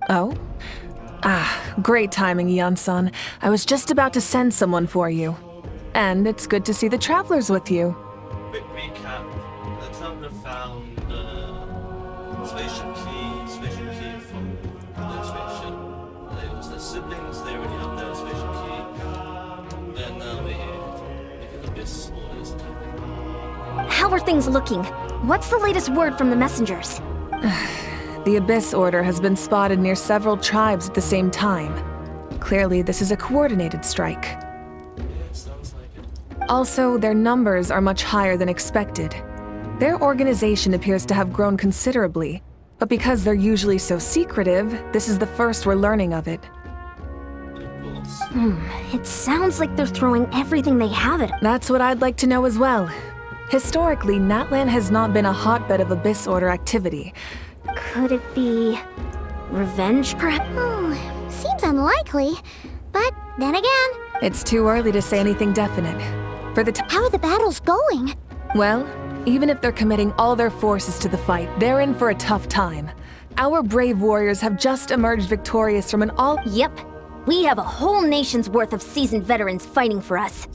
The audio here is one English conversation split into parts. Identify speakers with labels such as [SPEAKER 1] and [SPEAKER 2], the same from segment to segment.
[SPEAKER 1] Oh? Great timing, Eon-san. I was just about to send someone for you. And it's good to see the travelers with you.
[SPEAKER 2] Quick recap. The traveler found spaceship key from their spaceship. It was their siblings, they already had their spaceship key. And now we're here. Because Abyss orders attacking.
[SPEAKER 3] How are things looking? What's the latest word from the messengers?
[SPEAKER 1] The Abyss Order has been spotted near several tribes at the same time. Clearly, this is a coordinated strike.
[SPEAKER 2] Yeah, sounds like it.
[SPEAKER 1] Also, their numbers are much higher than expected. Their organization appears to have grown considerably, but because they're usually so secretive, this is the first we're learning of it.
[SPEAKER 2] Of course.
[SPEAKER 3] It sounds like they're throwing everything they have at it.
[SPEAKER 1] That's what I'd like to know as well. Historically, Natlan has not been a hotbed of Abyss Order activity.
[SPEAKER 3] Could it be revenge, perhaps?
[SPEAKER 4] Seems unlikely, but then again,
[SPEAKER 1] It's too early to say anything definite. For the
[SPEAKER 4] how are the battles going?
[SPEAKER 1] Well, even if they're committing all their forces to the fight, they're in for a tough time. Our brave warriors have just emerged victorious from an all...
[SPEAKER 3] Yep. We have a whole nation's worth of seasoned veterans fighting for us.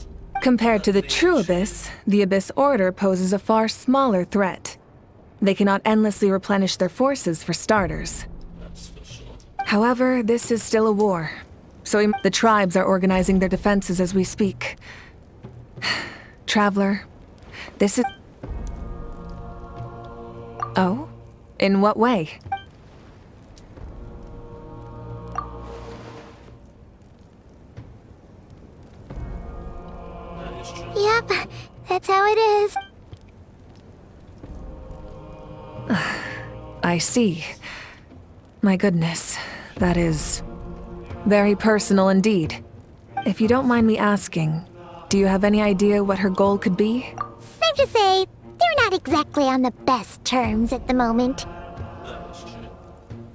[SPEAKER 1] Compared to the true Abyss, the Abyss Order poses a far smaller threat. They cannot endlessly replenish their forces for starters.
[SPEAKER 2] That's for sure.
[SPEAKER 1] However, this is still a war. So the tribes are organizing their defenses as we speak. Traveler, this is... Oh? In what way?
[SPEAKER 2] That is true.
[SPEAKER 4] Yep, that's how it is.
[SPEAKER 1] I see. My goodness, that is very personal indeed. If you don't mind me asking, do you have any idea what her goal could be?
[SPEAKER 4] Safe to say, they're not exactly on the best terms at the moment.
[SPEAKER 2] That is true.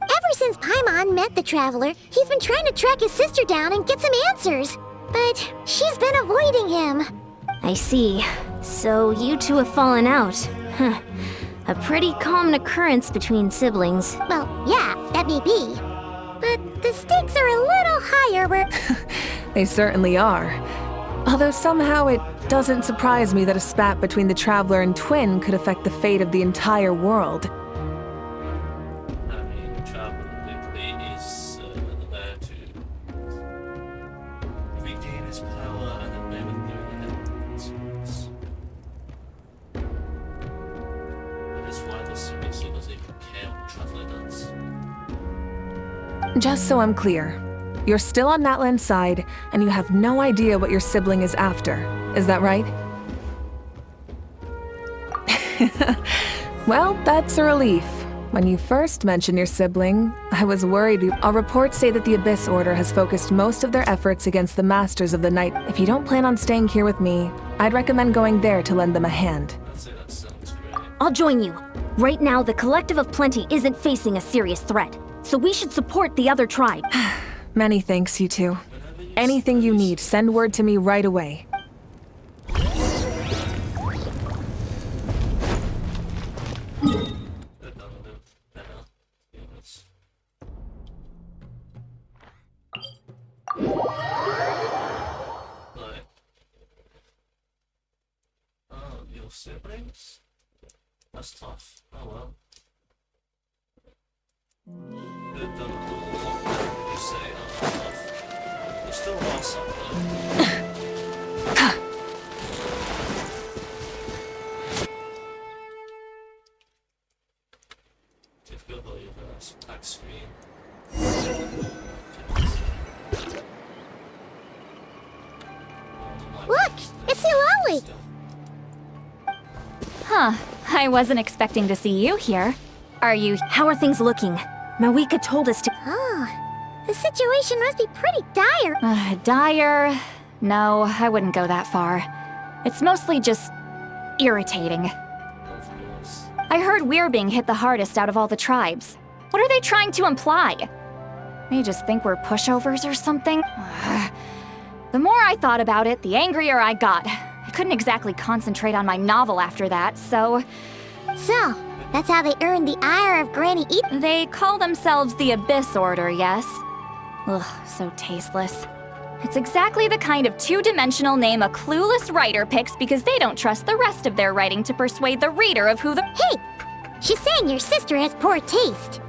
[SPEAKER 4] Ever since Paimon met the Traveler, he's been trying to track his sister down and get some answers. But she's been avoiding him.
[SPEAKER 3] I see. So you two have fallen out. Huh. A pretty common occurrence between siblings.
[SPEAKER 4] Well, yeah, that may be. But the stakes are a little higher where...
[SPEAKER 1] They certainly are. Although somehow it doesn't surprise me that a spat between the Traveler and Twin could affect the fate of the entire world.
[SPEAKER 2] I mean, Traveler literally is there to regain his power and then maybe do it. That is why the seriously doesn't even care what Traveler does.
[SPEAKER 1] Just so I'm clear, you're still on Natlan's side, and you have no idea what your sibling is after. Is that right? Well, that's a relief. When you first mentioned your sibling, I was worried. Our reports say that the Abyss Order has focused most of their efforts against the Masters of the Night. If you don't plan on staying here with me, I'd recommend going there to lend them a hand.
[SPEAKER 2] I'd say that sounds great.
[SPEAKER 3] I'll join you. Right now, the Collective of Plenty isn't facing a serious threat, so we should support the other tribe.
[SPEAKER 1] Many thanks, you two.
[SPEAKER 2] Whenever you
[SPEAKER 1] Anything you need, send word to me right away.
[SPEAKER 2] They're done with it. They're not. Yes. Like, oh, your siblings? That's tough. Oh well. They've done a lot better, you say. Oh, that's tough. They're still awesome, though. Difficult though, you've got a back screen.
[SPEAKER 4] Look, it's Eulalie!
[SPEAKER 5] Huh. I wasn't expecting to see you here.
[SPEAKER 3] How are things looking? Mawika told us to...
[SPEAKER 4] Oh, the situation must be pretty dire.
[SPEAKER 5] Dire? No, I wouldn't go that far. It's mostly just irritating.
[SPEAKER 2] Of course.
[SPEAKER 5] I heard we're being hit the hardest out of all the tribes. What are they trying to imply? They just think we're pushovers or something? The more I thought about it, the angrier I got. I couldn't exactly concentrate on my novel after that, so...
[SPEAKER 4] So, That's how they earned the ire of Granny Eat.
[SPEAKER 5] They call themselves the Abyss Order, yes? Ugh, so tasteless. It's exactly the kind of two-dimensional name a clueless writer picks because they don't trust the rest of their writing to persuade the reader of who the—
[SPEAKER 4] Hey! She's saying your sister has poor taste.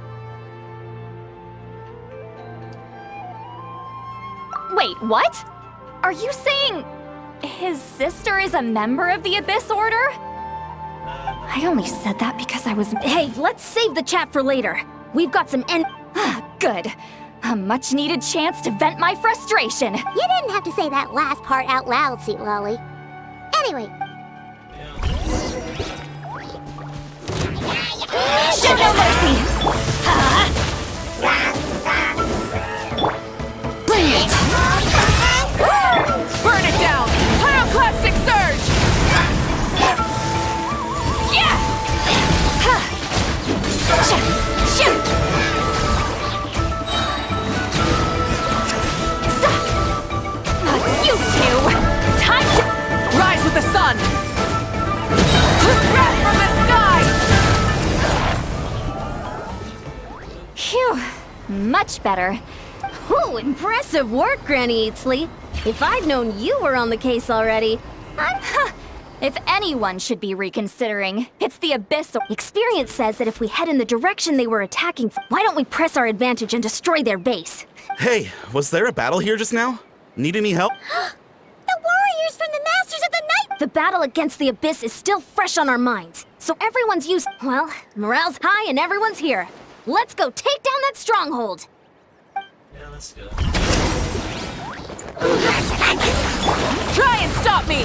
[SPEAKER 5] Wait, what? Are you saying his sister is a member of the Abyss Order? I only said that because I was—
[SPEAKER 3] Hey, let's save the chat for later. We've got some
[SPEAKER 5] Good. A much-needed chance to vent my frustration.
[SPEAKER 4] You didn't have to say that last part out loud, Sweet Lolly. Anyway,
[SPEAKER 5] Show no mercy!
[SPEAKER 1] Bring it! Burn it down! Pyroclastic surge!
[SPEAKER 5] Yeah! Shoot! You two! Time to—
[SPEAKER 1] Rise with the sun! Wrath from the sky!
[SPEAKER 5] Phew. Much better.
[SPEAKER 3] Ooh, impressive work, Granny Eatsley. If I'd known you were on the case already.
[SPEAKER 5] If anyone should be reconsidering, it's the Abyss.
[SPEAKER 3] Experience says that if we head in the direction they were attacking, why don't we press our advantage and destroy their base?
[SPEAKER 6] Hey, was there a battle here just now? Need any help?
[SPEAKER 4] the warriors from the Masters of the Night!
[SPEAKER 3] The battle against the Abyss is still fresh on our minds. So everyone's used— Well, morale's high and everyone's here. Let's go take down that stronghold!
[SPEAKER 2] Yeah, let's go.
[SPEAKER 1] Try and stop me!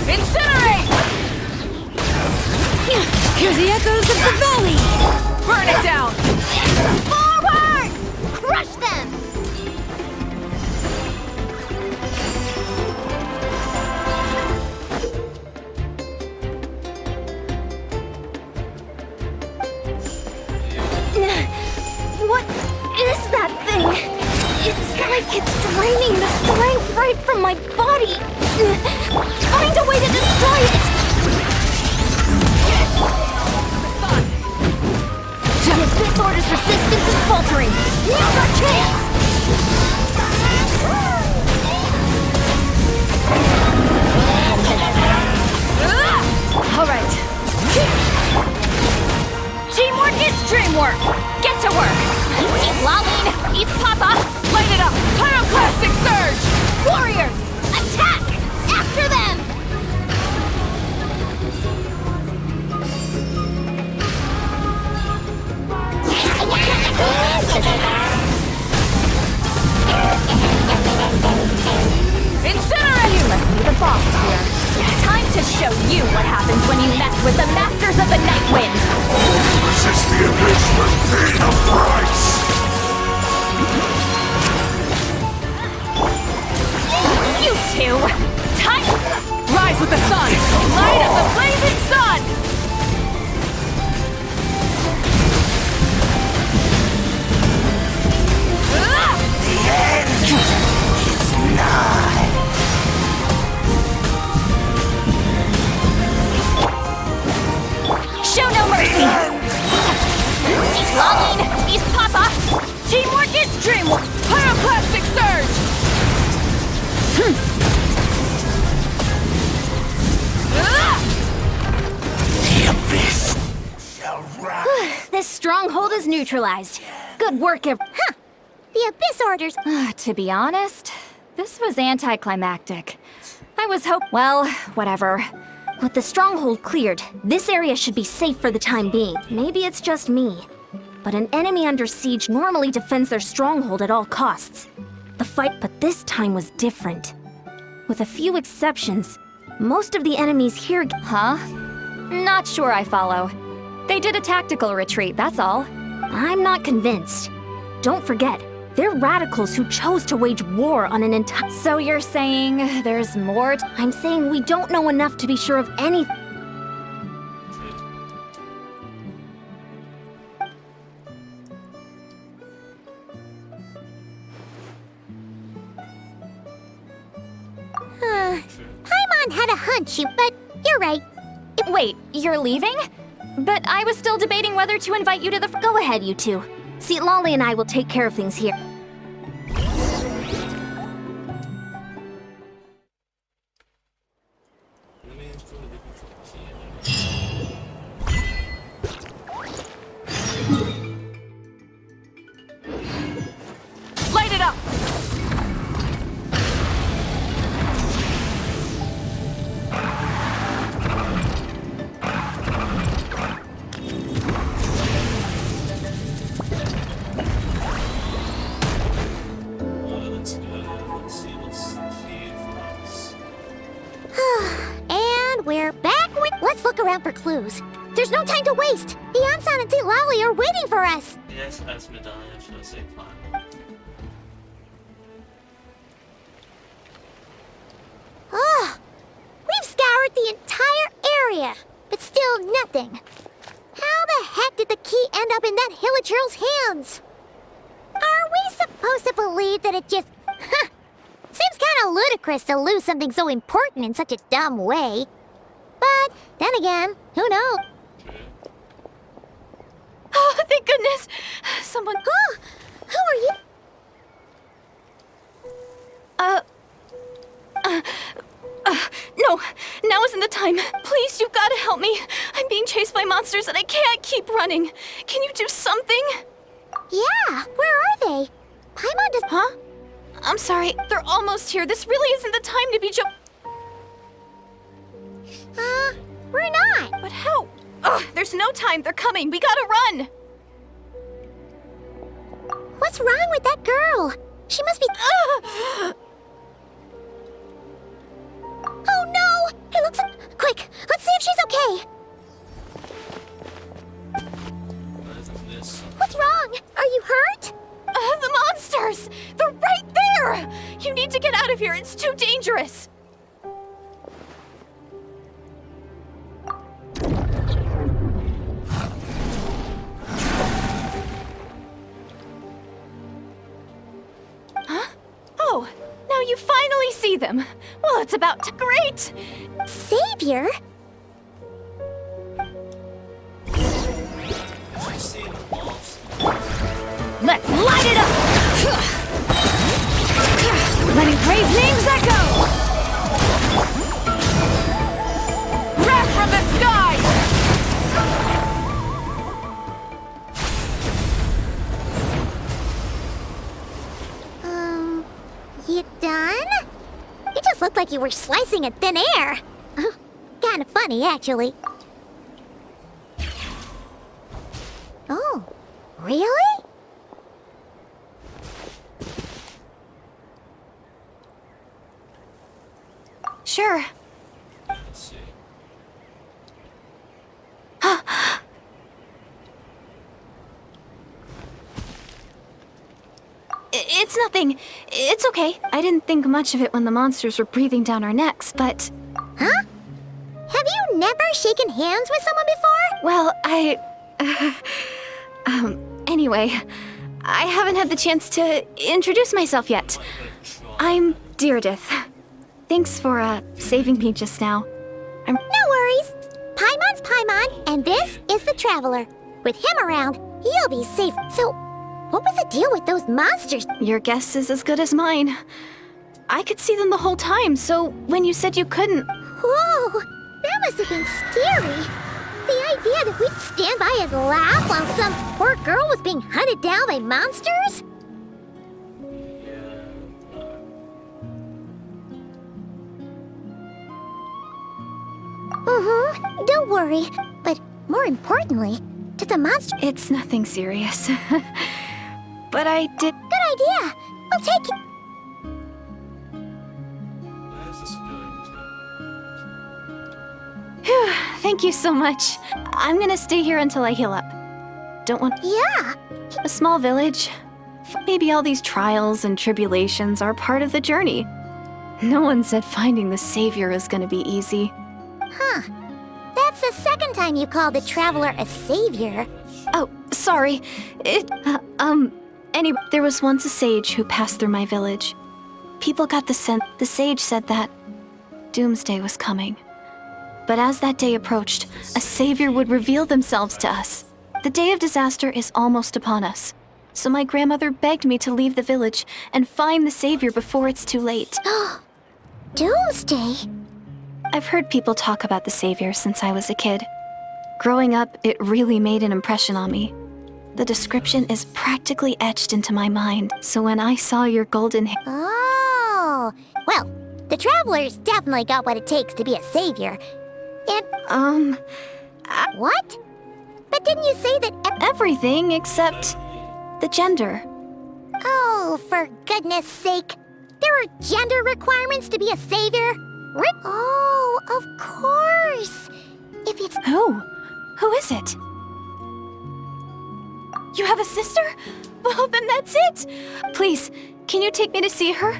[SPEAKER 1] Incinerate!
[SPEAKER 3] Hear the echoes of the valley!
[SPEAKER 1] Burn it down!
[SPEAKER 4] Forward! Crush them!
[SPEAKER 3] What is that thing? It's like it's draining the strength right from my body. Find a way to destroy it! The Abyss Order's resistance is faltering. Now's our chance!
[SPEAKER 5] All right. Teamwork is dreamwork. Get to work. Eat Laline, eat Papa.
[SPEAKER 1] Light it up! Pyroclastic surge!
[SPEAKER 5] Warriors, attack!
[SPEAKER 4] After them!
[SPEAKER 1] Incinerate!
[SPEAKER 5] You must be the boss here. Time to show you what happens when you mess with the Masters of the Night Wind.
[SPEAKER 7] Resist the abyss must pay the price!
[SPEAKER 5] You two! Time!
[SPEAKER 1] Rise with the sun! Light of the blazing sun!
[SPEAKER 5] Show no mercy! Eat Laline, eat Papa! Teamwork is dreamwork!
[SPEAKER 1] Pyroclastic surge!
[SPEAKER 7] The abyss shall rise!
[SPEAKER 3] This stronghold is neutralized. Good work,
[SPEAKER 4] The Abyss Orders.
[SPEAKER 5] To be honest, this was anticlimactic. I was well, whatever.
[SPEAKER 3] With the stronghold cleared, this area should be safe for the time being. Maybe it's just me. But an enemy under siege normally defends their stronghold at all costs. The fight, but this time was different. With a few exceptions, most of the enemies here—
[SPEAKER 5] Huh? Not sure I follow. They did a tactical retreat, that's all.
[SPEAKER 3] I'm not convinced. Don't forget, they're radicals who chose to wage war on an entire—
[SPEAKER 5] So you're saying there's more to—
[SPEAKER 3] I'm saying we don't know enough to be sure of anything.
[SPEAKER 4] had a hunch but you're right.
[SPEAKER 5] Wait, you're leaving? But I was still debating whether to invite you to the.
[SPEAKER 3] Go ahead, you two. See, Lolly and I will take care of things here.
[SPEAKER 5] Light it up!
[SPEAKER 2] Let's go. Let's see what's here for us.
[SPEAKER 4] And we're back. Let's look around for clues. There's no time to waste. The Ansan and St. Lolly are waiting for us.
[SPEAKER 2] Yes, as Medaya, should I say plan?
[SPEAKER 4] Oh, we've scoured the entire area, but still nothing. How the heck did the key end up in that Hillacherl's hands? Are we supposed to believe that it just... Seems kind of ludicrous to lose something so important in such a dumb way. But then again, who knows?
[SPEAKER 5] Oh, thank goodness! Someone.
[SPEAKER 4] Oh, who are you?
[SPEAKER 5] No, now isn't the time. Please, you've got to help me. I'm being chased by monsters and I can't keep running. Can you do something?
[SPEAKER 4] Yeah, where are they? Paimon does...
[SPEAKER 5] Huh? I'm sorry, they're almost here. This really isn't the time to be
[SPEAKER 4] We're not.
[SPEAKER 5] But how? Ugh, there's no time. They're coming. We gotta run.
[SPEAKER 4] What's wrong with that girl? She must be... Oh no! It looks... Quick, let's see if she's okay.
[SPEAKER 2] What is this?
[SPEAKER 4] What's wrong? Are you hurt?
[SPEAKER 5] The monsters! They're right there! You need to get out of here. It's too dangerous. Huh? Oh, now you finally see them. Well, it's about to... Great!
[SPEAKER 4] Savior?
[SPEAKER 2] I've seen the monster.
[SPEAKER 5] Let's light it up! Letting brave names echo! Wrath from the sky!
[SPEAKER 4] You done? You just looked like you were slicing in thin air. Kind of funny, actually. Oh, really?
[SPEAKER 5] Sure.
[SPEAKER 2] Let's see.
[SPEAKER 5] It's nothing. It's okay. I didn't think much of it when the monsters were breathing down our necks, but...
[SPEAKER 4] Huh? Have you never shaken hands with someone before?
[SPEAKER 5] Well, anyway, I haven't had the chance to introduce myself yet. I'm Direidyth. Thanks for, saving me just now.
[SPEAKER 4] No worries. Paimon's Paimon, and this is the Traveler. With him around, you'll be safe. So, what was the deal with those monsters?
[SPEAKER 5] Your guess is as good as mine. I could see them the whole time, so when you said you couldn't...
[SPEAKER 4] Whoa, that must have been scary. The idea that we'd stand by and laugh while some poor girl was being hunted down by monsters? Don't worry. But more importantly, did the monster...
[SPEAKER 5] It's nothing serious. But I did...
[SPEAKER 4] Good idea. We'll take it.
[SPEAKER 2] Where is this going to?
[SPEAKER 5] Phew, thank you so much. I'm gonna stay here until I heal up. Don't want...
[SPEAKER 4] Yeah.
[SPEAKER 5] A small village. Maybe all these trials and tribulations are part of the journey. No one said finding the savior is gonna be easy.
[SPEAKER 4] Huh. That's the second time you called the Traveler a savior.
[SPEAKER 5] Oh, sorry. Anyway, there was once a sage who passed through my village. People got the sense the sage said that
[SPEAKER 8] doomsday was coming. But as that day approached, a savior would reveal themselves to us. The day of disaster is almost upon us. So my grandmother begged me to leave the village and find the savior before it's too late.
[SPEAKER 4] Doomsday?
[SPEAKER 8] I've heard people talk about the savior since I was a kid. Growing up, it really made an impression on me. The description is practically etched into my mind, so when I saw your golden hair...
[SPEAKER 4] Oh, well, the Traveler's definitely got what it takes to be a savior. And... What? But didn't you say that
[SPEAKER 8] Everything except... the gender.
[SPEAKER 4] Oh, for goodness sake. There are gender requirements to be a savior? Oh, of course. If it's...
[SPEAKER 8] Who? Who is it? You have a sister? Well, then that's it! Please, can you take me to see her?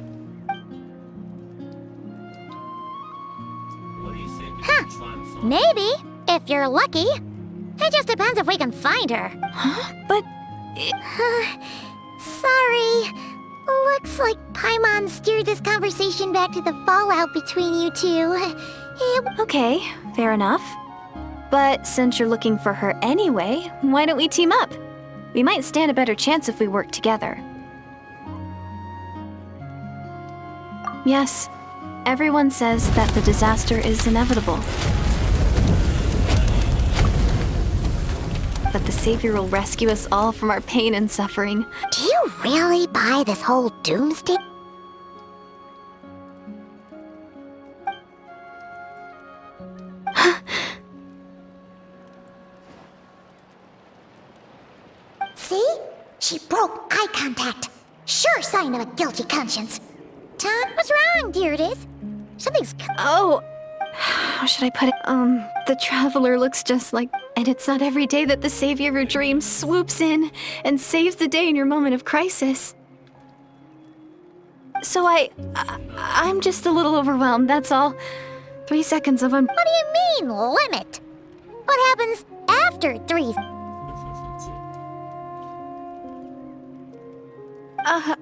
[SPEAKER 2] What do you think? We should try and find
[SPEAKER 4] Maybe, if you're lucky. It just depends if we can find her.
[SPEAKER 8] Huh? But...
[SPEAKER 4] Sorry. Looks like Paimon steered this conversation back to the fallout between you two.
[SPEAKER 8] Okay, fair enough. But since you're looking for her anyway, why don't we team up? We might stand a better chance if we work together. Yes, everyone says that the disaster is inevitable. But the savior will rescue us all from our pain and suffering.
[SPEAKER 4] Do you really buy this whole doomsday? See? She broke eye contact. Sure sign of a guilty conscience. Tom, what's wrong, Direidyth? Something's...
[SPEAKER 8] Oh, how should I put it? The Traveler looks just like... And it's not every day that the savior of your dreams swoops in and saves the day in your moment of crisis. So I'm just a little overwhelmed, that's all. 3 seconds of
[SPEAKER 4] What do you mean, limit? What happens after 3?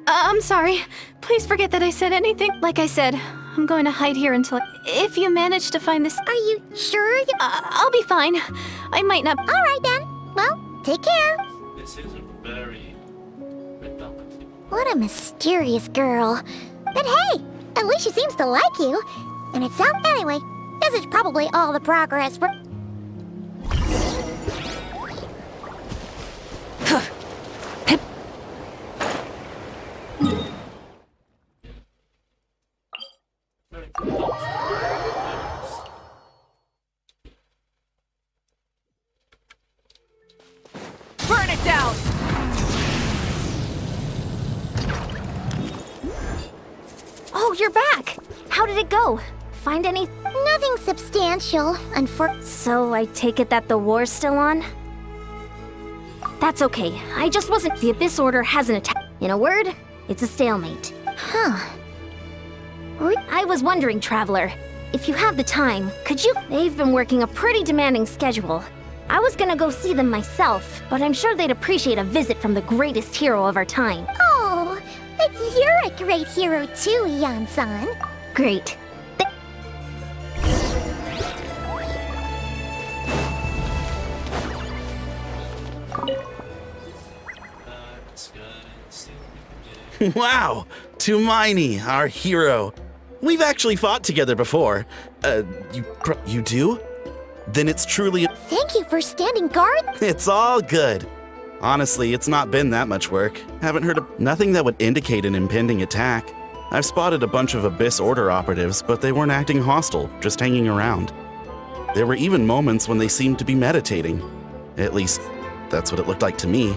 [SPEAKER 8] I'm sorry. Please forget that I said anything. Like I said, I'm going to hide here until... If you manage to find this...
[SPEAKER 4] Are you sure?
[SPEAKER 8] I'll be fine. I might not...
[SPEAKER 4] All right, then. Well, take care.
[SPEAKER 2] This is a very redundant.
[SPEAKER 4] What a mysterious girl. But hey, at least she seems to like you. And it's out anyway. This is probably all the progress we're...
[SPEAKER 2] Very good.
[SPEAKER 1] Burn it down!
[SPEAKER 3] Oh, you're back! How did it go? Find any...
[SPEAKER 4] Nothing substantial,
[SPEAKER 3] So I take it that the war's still on? That's okay. I just wasn't... The Abyss Order hasn't attacked. In a word, it's a stalemate.
[SPEAKER 4] Huh.
[SPEAKER 3] I was wondering, Traveler, if you have the time, could you... They've been working a pretty demanding schedule. I was gonna go see them myself, but I'm sure they'd appreciate a visit from the greatest hero of our time.
[SPEAKER 4] Oh, but you're a great hero too, Yan-san.
[SPEAKER 3] Great.
[SPEAKER 2] Let's go and see what we can do.
[SPEAKER 6] Wow, Tumaini, our hero. We've actually fought together before. You do? Then it's truly...
[SPEAKER 4] Thank you for standing guard.
[SPEAKER 6] It's all good. Honestly, it's not been that much work. Haven't heard of nothing that would indicate an impending attack. I've spotted a bunch of Abyss Order operatives, but they weren't acting hostile, just hanging around. There were even moments when they seemed to be meditating. At least, that's what it looked like to me.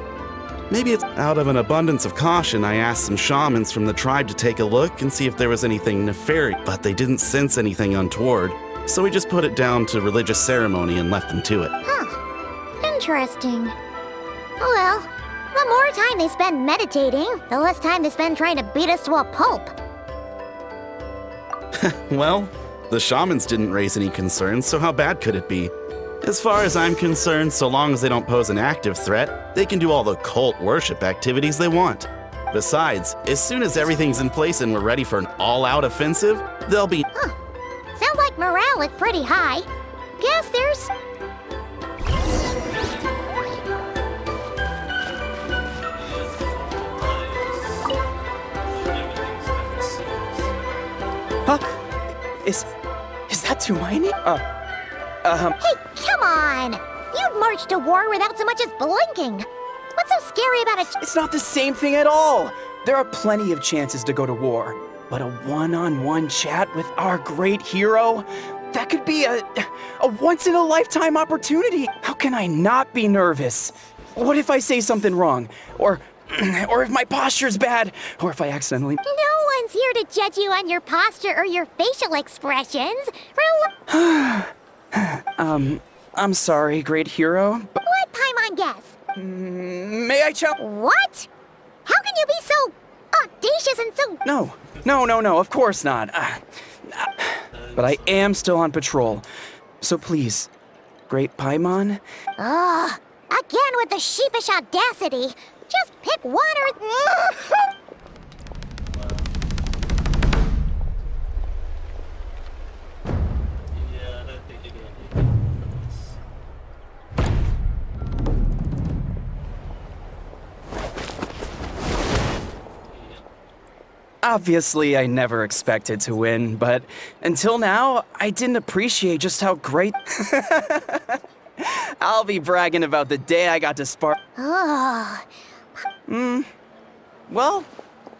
[SPEAKER 6] Maybe it's out of an abundance of caution I asked some shamans from the tribe to take a look and see if there was anything nefarious, but they didn't sense anything untoward, so we just put it down to religious ceremony and left them to it.
[SPEAKER 4] Huh. Interesting. Well, the more time they spend meditating, the less time they spend trying to beat us to a pulp.
[SPEAKER 6] Well, the shamans didn't raise any concerns, so how bad could it be? As far as I'm concerned, so long as they don't pose an active threat, they can do all the cult worship activities they want. Besides, as soon as everything's in place and we're ready for an all-out offensive, they'll be...
[SPEAKER 4] Huh. Sounds morale is pretty high. Guess there's...
[SPEAKER 9] Huh? Is that Hermione?
[SPEAKER 4] Hey, come on! You'd march to war without so much as blinking. What's so scary about it?
[SPEAKER 9] It's not the same thing at all. There are plenty of chances to go to war, but a one-on-one chat with our great hero, that could be a once-in-a-lifetime opportunity. How can I not be nervous? What if I say something wrong? Or if my posture's bad? Or if I accidentally...
[SPEAKER 4] No one's here to judge you on your posture or your facial expressions.
[SPEAKER 9] I'm sorry, great hero, but...
[SPEAKER 4] Let Paimon guess.
[SPEAKER 9] May I challenge...
[SPEAKER 4] What? How can you be so audacious and so...
[SPEAKER 9] No, of course not. But I am still on patrol. So please, great Paimon...
[SPEAKER 4] Ugh, again with the sheepish audacity. Just pick one or...
[SPEAKER 2] Yeah, I don't think you're gonna need this.
[SPEAKER 9] Obviously, I never expected to win, but until now, I didn't appreciate just how great... I'll be bragging about the day I got to spar...
[SPEAKER 4] Ugh.
[SPEAKER 9] Well,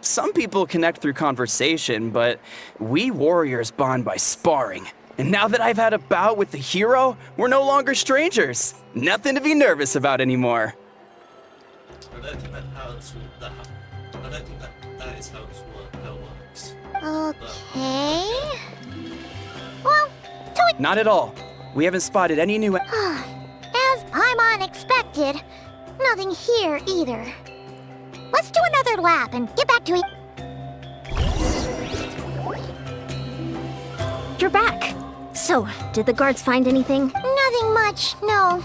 [SPEAKER 9] some people connect through conversation, but we warriors bond by sparring. And now that I've had a bout with the hero, we're no longer strangers. Nothing to be nervous about anymore.
[SPEAKER 2] I don't think I don't think that is how it works.
[SPEAKER 4] Okay. Well,
[SPEAKER 9] Not at all. We haven't spotted any new...
[SPEAKER 4] as Paimon expected, nothing here either. Let's do another lap and get back to it.
[SPEAKER 3] You're back. So, did the guards find anything?
[SPEAKER 4] Nothing much, no.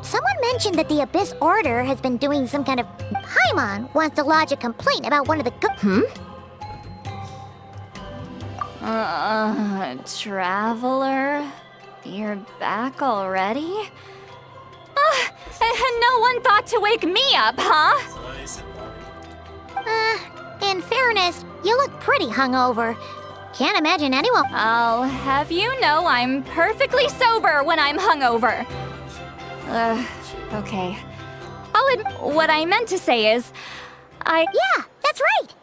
[SPEAKER 4] Someone mentioned that the Abyss Order has been doing some kind of... Paimon wants to lodge a complaint about one of the
[SPEAKER 5] Traveler? You're back already? No one thought to wake me up, huh?
[SPEAKER 2] Sorry, said Barry.
[SPEAKER 4] In fairness, you look pretty hungover. Can't imagine anyone...
[SPEAKER 5] I'll have you know I'm perfectly sober when I'm hungover. Okay. What I meant to say is,
[SPEAKER 4] Yeah, that's right.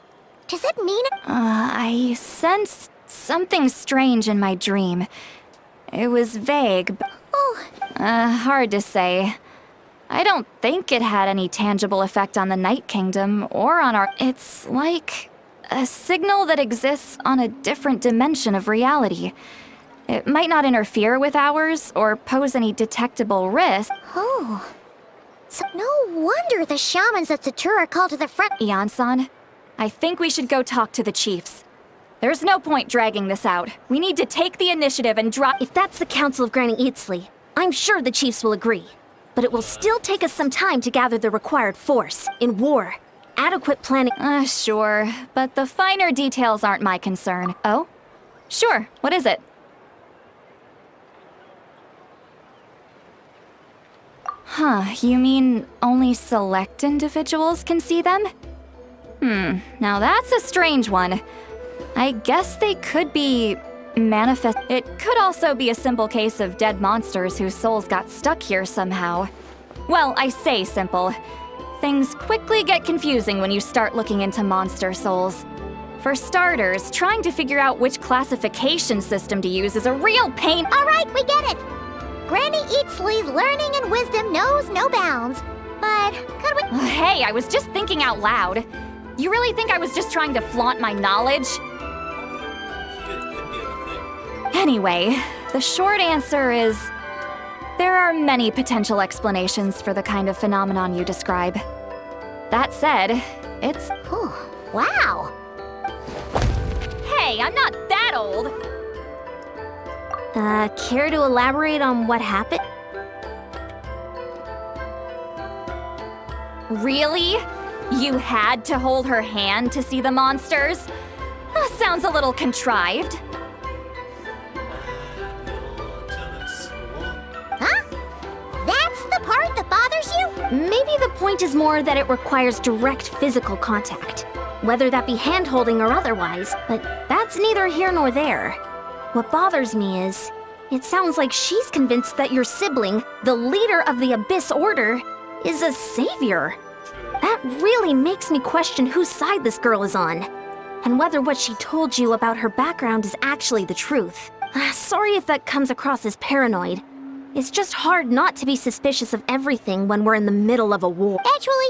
[SPEAKER 4] Does it mean...
[SPEAKER 5] I sensed something strange in my dream. It was vague, but hard to say. I don't think it had any tangible effect on the Night Kingdom or on our... It's like a signal that exists on a different dimension of reality. It might not interfere with ours or pose any detectable risk.
[SPEAKER 4] Oh. So no wonder the shamans at Satura called to the front...
[SPEAKER 5] Ian-san, I think we should go talk to the chiefs. There's no point dragging this out. We need to take the initiative and drop...
[SPEAKER 3] If that's the Council of Granny Eatsley, I'm sure the chiefs will agree. But it will still take us some time to gather the required force. In war, adequate planning...
[SPEAKER 5] Sure, but the finer details aren't my concern. Oh? Sure, what is it? Huh, you mean only select individuals can see them? Now that's a strange one. I guess they could be manifest. It could also be a simple case of dead monsters whose souls got stuck here somehow. Well, I say simple. Things quickly get confusing when you start looking into monster souls. For starters, trying to figure out which classification system to use is a real pain.
[SPEAKER 4] All right, we get it. Granny Eatsley's learning and wisdom knows no bounds. But could we...
[SPEAKER 5] Hey, I was just thinking out loud. You really think I was just trying to flaunt my knowledge?
[SPEAKER 2] It could be anything.
[SPEAKER 5] Anyway, the short answer is... there are many potential explanations for the kind of phenomenon you describe. That said, it's...
[SPEAKER 4] Whew, wow.
[SPEAKER 5] Hey, I'm not that old!
[SPEAKER 3] Care to elaborate on what happened?
[SPEAKER 5] Really? You had to hold her hand to see the monsters? Sounds a little contrived.
[SPEAKER 3] Maybe the point is more that it requires direct physical contact, whether that be hand-holding or otherwise, but that's neither here nor there. What bothers me is, it sounds like she's convinced that your sibling, the leader of the Abyss Order, is a savior. That really makes me question whose side this girl is on, and whether what she told you about her background is actually the truth. Sorry if that comes across as paranoid. It's just hard not to be suspicious of everything when we're in the middle of a war.
[SPEAKER 4] Actually,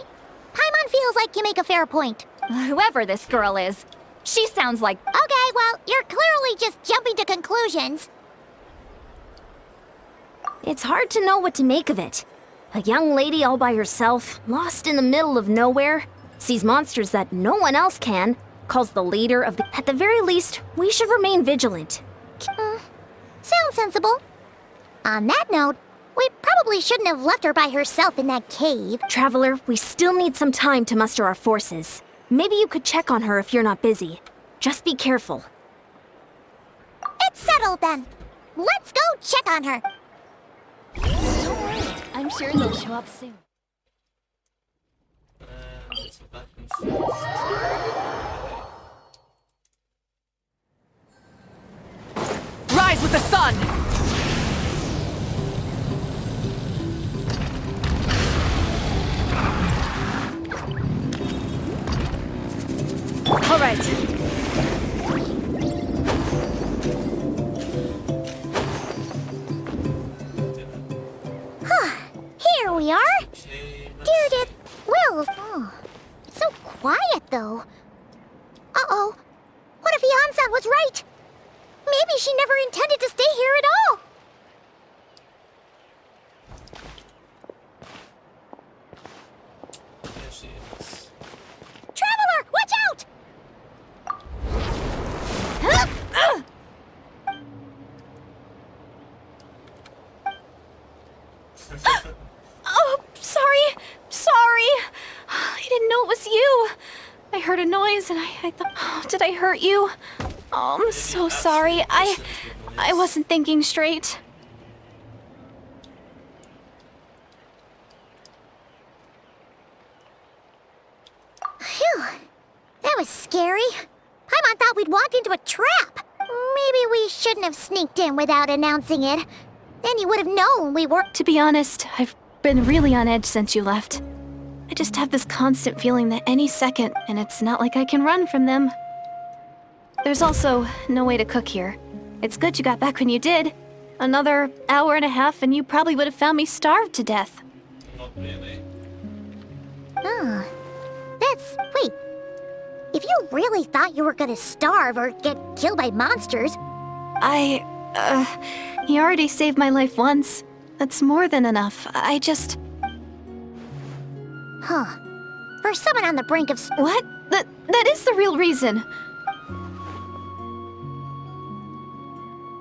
[SPEAKER 4] Paimon feels like you make a fair point.
[SPEAKER 5] Whoever this girl is, she sounds like...
[SPEAKER 4] Okay, well, you're clearly just jumping to conclusions.
[SPEAKER 3] It's hard to know what to make of it. A young lady all by herself, lost in the middle of nowhere, sees monsters that no one else can, calls the leader of the... At the very least, we should remain vigilant.
[SPEAKER 4] Sounds sensible. On that note, we probably shouldn't have left her by herself in that cave.
[SPEAKER 3] Traveler, we still need some time to muster our forces. Maybe you could check on her if you're not busy. Just be careful.
[SPEAKER 4] It's settled then. Let's go check on her.
[SPEAKER 5] Don't worry, I'm sure they'll show up soon.
[SPEAKER 2] Let's go back and forth.
[SPEAKER 1] Rise with the sun! All right.
[SPEAKER 4] Here we are. Deirdre, Will. Oh, it's so quiet though. Uh-oh. What if Yansan was right? Maybe she never intended to stay here at all.
[SPEAKER 2] There she is.
[SPEAKER 4] Traveler, watch out!
[SPEAKER 8] Oh, sorry. I didn't know it was you. I heard a noise and I thought, oh, did I hurt you? Oh, I'm so sorry. I wasn't thinking straight.
[SPEAKER 4] Phew. That was scary. Paimon thought we'd walked into a trap. Maybe we shouldn't have sneaked in without announcing it. Then you would have known we weren't.
[SPEAKER 8] To be honest, I've been really on edge since you left. I just have this constant feeling that any second, and it's not like I can run from them. There's also no way to cook here. It's good you got back when you did. Another hour and a half and you probably would have found me starved to death.
[SPEAKER 2] Not really.
[SPEAKER 4] Oh. Wait. If you really thought you were gonna starve or get killed by monsters...
[SPEAKER 8] He already saved my life once. That's more than enough.
[SPEAKER 4] Huh. For someone on the brink of...
[SPEAKER 8] What? That is the real reason.
[SPEAKER 2] I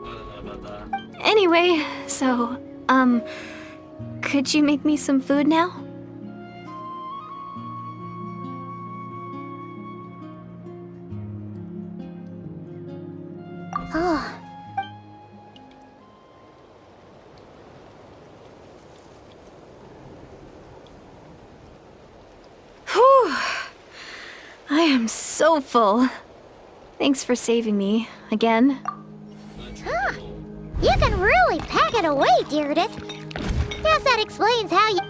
[SPEAKER 2] don't know about that.
[SPEAKER 8] Anyway, so, could you make me some food now?
[SPEAKER 4] Oh.
[SPEAKER 8] Whew. I am so full. Thanks for saving me, again.
[SPEAKER 4] Huh. You can really pack it away, Deirdre. Guess that explains how you...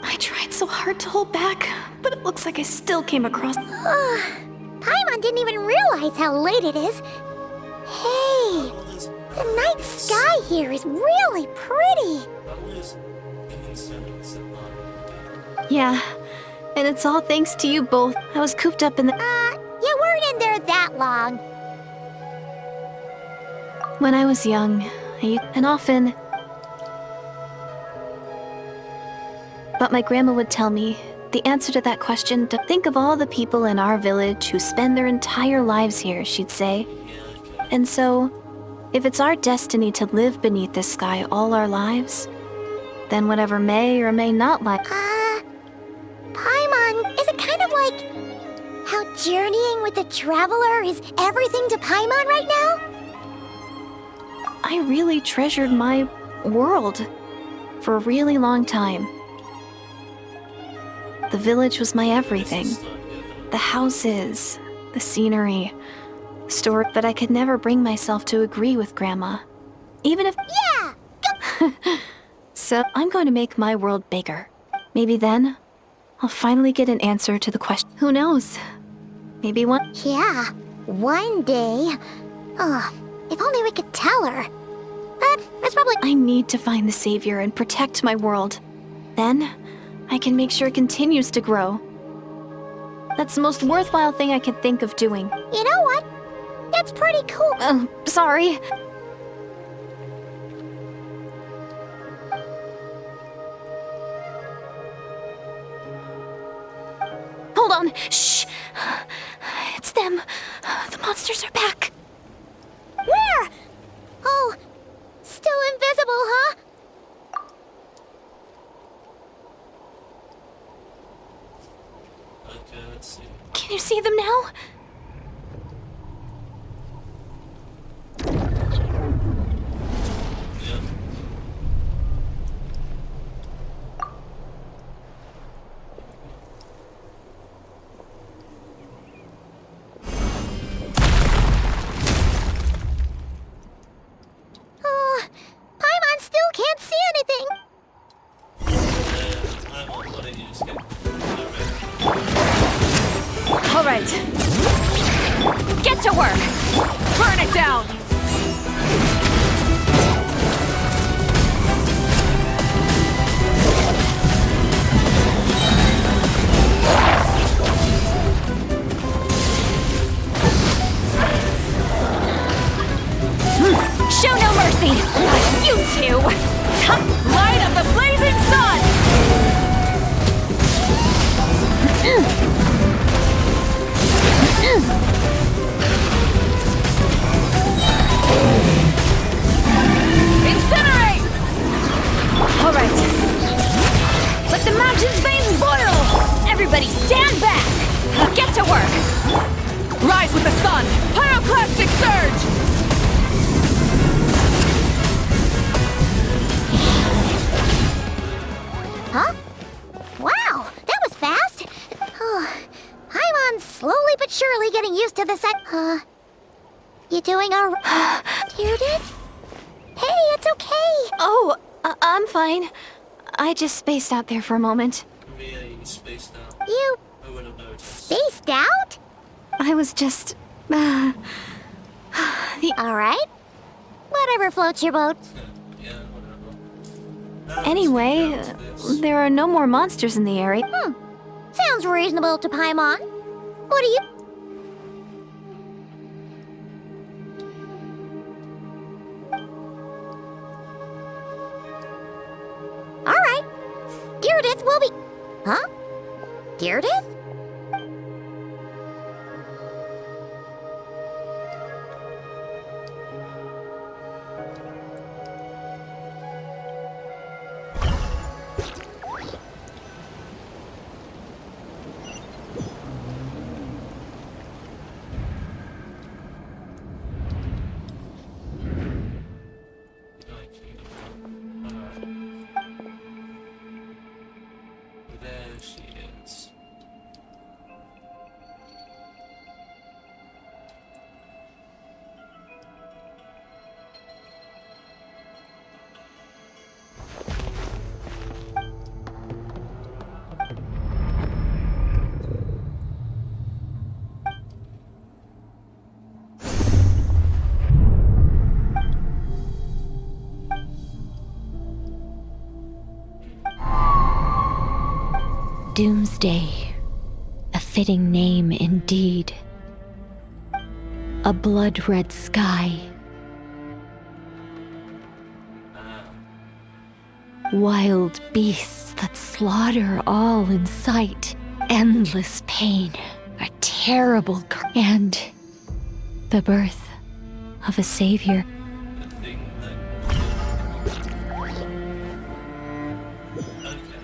[SPEAKER 8] I tried so hard to hold back, but it looks like I still came across...
[SPEAKER 4] Paimon didn't even realize how late it is. Hey, the night sky here is really pretty.
[SPEAKER 2] That was instant.
[SPEAKER 8] Yeah, and it's all thanks to you both. I was cooped up in the...
[SPEAKER 4] You weren't in there that long.
[SPEAKER 8] When I was young, and often... But my grandma would tell me the answer to that question, to think of all the people in our village who spend their entire lives here, she'd say. And so, if it's our destiny to live beneath this sky all our lives, then whatever may or may not lie...
[SPEAKER 4] Paimon, is it kind of like how journeying with the Traveler is everything to Paimon right now?
[SPEAKER 8] I really treasured my world. For a really long time. The village was my everything. The houses, the scenery, the story, but I could never bring myself to agree with Grandma. Even if—
[SPEAKER 4] Yeah!
[SPEAKER 8] So, I'm going to make my world bigger. Maybe then, I'll finally get an answer to the question. Who knows? Maybe one—
[SPEAKER 4] Yeah, one day. If only we could tell her. But it's probably—
[SPEAKER 8] I need to find the Savior and protect my world. Then, I can make sure it continues to grow. That's the most worthwhile thing I can think of doing.
[SPEAKER 4] You know what? That's pretty cool.
[SPEAKER 8] Oh, sorry. Hold on. Shh. It's them. The monsters are back.
[SPEAKER 4] Where? Oh, still invisible, huh?
[SPEAKER 2] Okay, let's see.
[SPEAKER 8] Can you see them now?
[SPEAKER 2] Yeah.
[SPEAKER 4] Oh, Paimon still can't see anything.
[SPEAKER 2] I'm on. Why don't you just get... Alright.
[SPEAKER 1] All right,
[SPEAKER 5] Get to work!
[SPEAKER 1] burn it down!
[SPEAKER 5] Show no mercy! You two!
[SPEAKER 1] Light of the blazing sun! Incinerate! All right. Let the mountain's veins boil!
[SPEAKER 5] Everybody stand back! Get to work!
[SPEAKER 1] Rise with the sun! Pyroclastic surge!
[SPEAKER 4] Huh? Wow, that was fast. Paimon's slowly but surely getting used to the set. You doing all right? Direidyth? Hey, it's okay.
[SPEAKER 8] Oh, I'm fine. I just spaced out there for a moment.
[SPEAKER 2] Yeah, you spaced out.
[SPEAKER 4] You
[SPEAKER 2] I would have noticed.
[SPEAKER 4] spaced out?
[SPEAKER 8] I was just...
[SPEAKER 4] All right. Whatever floats your boat.
[SPEAKER 2] Yeah, whatever.
[SPEAKER 8] Anyway, there are no more monsters in the area.
[SPEAKER 4] Sounds reasonable to Paimon. What do you... All right. Direidyth will be... Huh? Direidyth?
[SPEAKER 2] There she is.
[SPEAKER 10] Doomsday, a fitting name indeed. A blood-red sky. Wild beasts that slaughter all in sight. Endless pain, a terrible and the birth of a savior.
[SPEAKER 2] The thing that... Okay.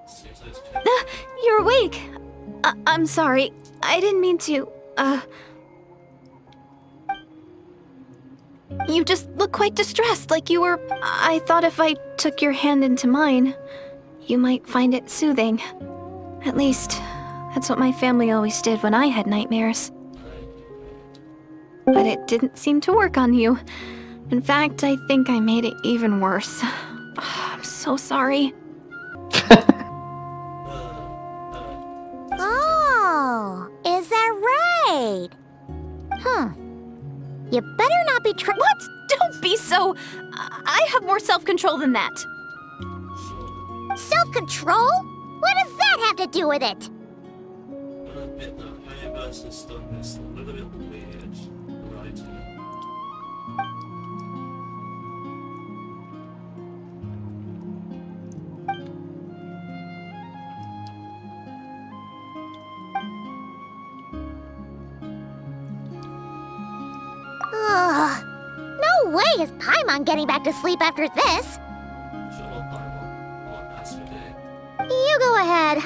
[SPEAKER 2] Seems like it's
[SPEAKER 8] You're awake. I'm sorry. I didn't mean to, You just look quite distressed, like you were... I thought if I took your hand into mine, you might find it soothing. At least, that's what my family always did when I had nightmares. But it didn't seem to work on you. In fact, I think I made it even worse. I'm so sorry.
[SPEAKER 4] Oh, is that right? You better not be
[SPEAKER 8] What? Don't be so... I have more self-control than that.
[SPEAKER 4] Self-control? What does that have to do with it?
[SPEAKER 2] I admit that how you guys have done this a little bit weird, right?
[SPEAKER 4] Ugh. No way is Paimon getting back to sleep after this.
[SPEAKER 2] Shut up, Bible. One pass per day.
[SPEAKER 4] You go ahead.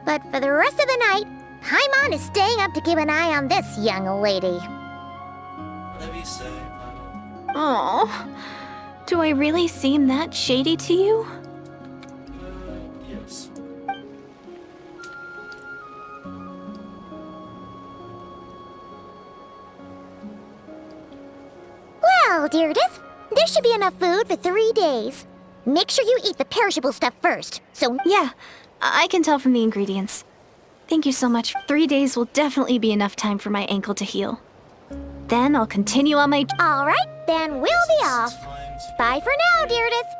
[SPEAKER 4] But for the rest of the night, Paimon is staying up to keep an eye on this young lady.
[SPEAKER 2] Whatever you say, Bible.
[SPEAKER 8] Oh, do I really seem that shady to you?
[SPEAKER 2] Yes.
[SPEAKER 4] Well, Dairydyth, there should be enough food for 3 days. Make sure you eat the perishable stuff first, so...
[SPEAKER 8] Yeah, I can tell from the ingredients. Thank you so much. 3 days will definitely be enough time for my ankle to heal. Then I'll continue on my...
[SPEAKER 4] Alright, then we'll be off. Bye for now, Dairydyth.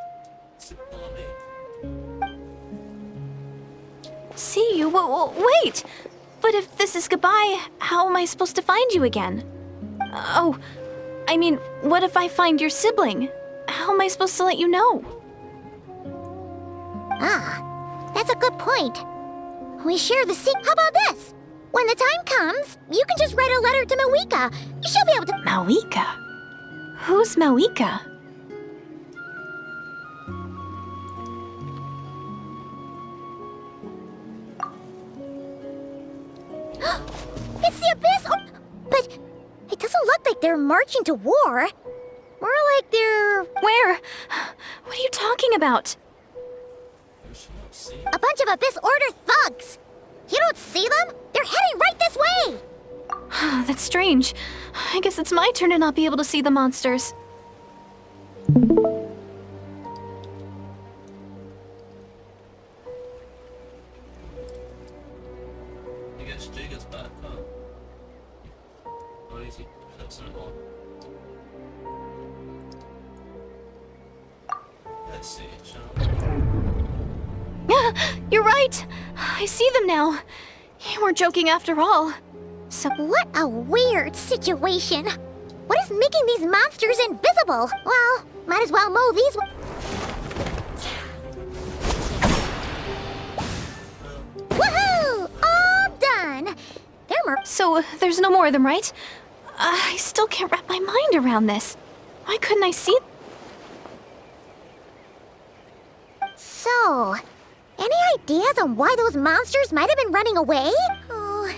[SPEAKER 8] See you? Wait! But if this is goodbye, how am I supposed to find you again? Oh, I mean, what if I find your sibling? How am I supposed to let you know?
[SPEAKER 4] Ah, that's a good point. We share the secret. How about this? When the time comes, you can just write a letter to Mawika. She'll be able to...
[SPEAKER 8] Mawika? Who's Mawika?
[SPEAKER 4] It's the Abyss! Oh, but it doesn't look like they're marching to war. More like they're...
[SPEAKER 8] Where? What are you talking about?
[SPEAKER 4] a bunch of Abyss Order thugs. You don't see them? They're heading right this way!
[SPEAKER 8] That's strange. I guess it's my turn to not be able to see the monsters.
[SPEAKER 2] I guess Jigga's back, huh? Or is he fixing it on? Let's see, shall we?
[SPEAKER 8] You're right! I see them now. You weren't joking after all.
[SPEAKER 4] So what a weird situation. What is making these monsters invisible? Well, might as well mow these... Woohoo! All done! They're more...
[SPEAKER 8] So, there's no more of them, right? I still can't wrap my mind around this. Why couldn't I see...
[SPEAKER 4] So, any ideas on why those monsters might have been running away? Oh,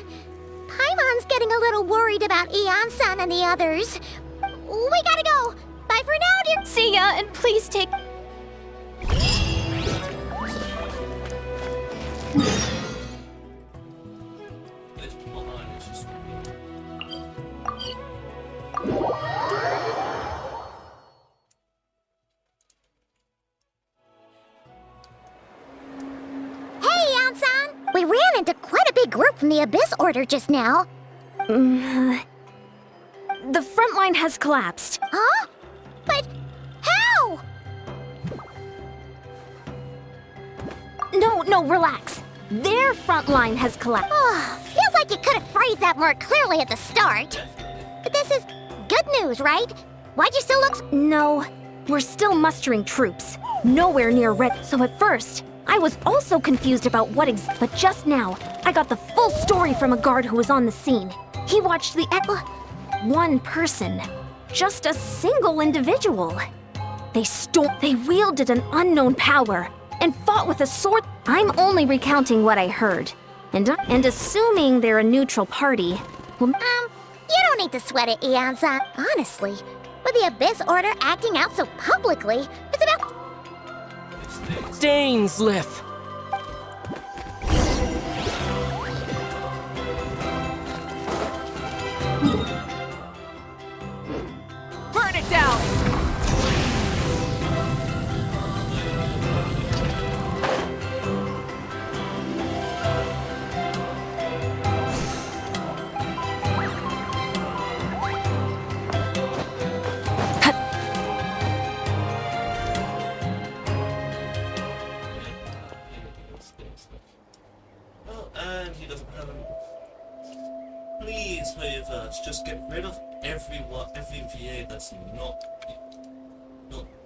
[SPEAKER 4] Paimon's getting a little worried about Eon-san and the others. We gotta go. Bye for now, dear.
[SPEAKER 8] See ya, and please take...
[SPEAKER 2] This plotline is just
[SPEAKER 4] Hey, Eon-san! We ran into quite a big group from the Abyss Order just now.
[SPEAKER 3] The front line has collapsed.
[SPEAKER 4] Huh? But how?
[SPEAKER 3] No, relax. Their front line has collapsed.
[SPEAKER 4] Oh, feels like you could have phrased that more clearly at the start. But this is good news, right? Why'd you still look...
[SPEAKER 3] No, we're still mustering troops. Nowhere near ready. So at first, I was also confused about but just now, I got the full story from a guard who was on the scene. He watched the one person. Just a single individual. They wielded an unknown power and fought with a sword. I'm only recounting what I heard. And assuming they're a neutral party, well,
[SPEAKER 4] You don't need to sweat it, Eon-san. Honestly, with the Abyss Order acting out so publicly, it's about...
[SPEAKER 11] Dainsleif! Burn it down!
[SPEAKER 2] Oh, and he doesn't have him. Please, Hoyverts, just get rid of every VA that's not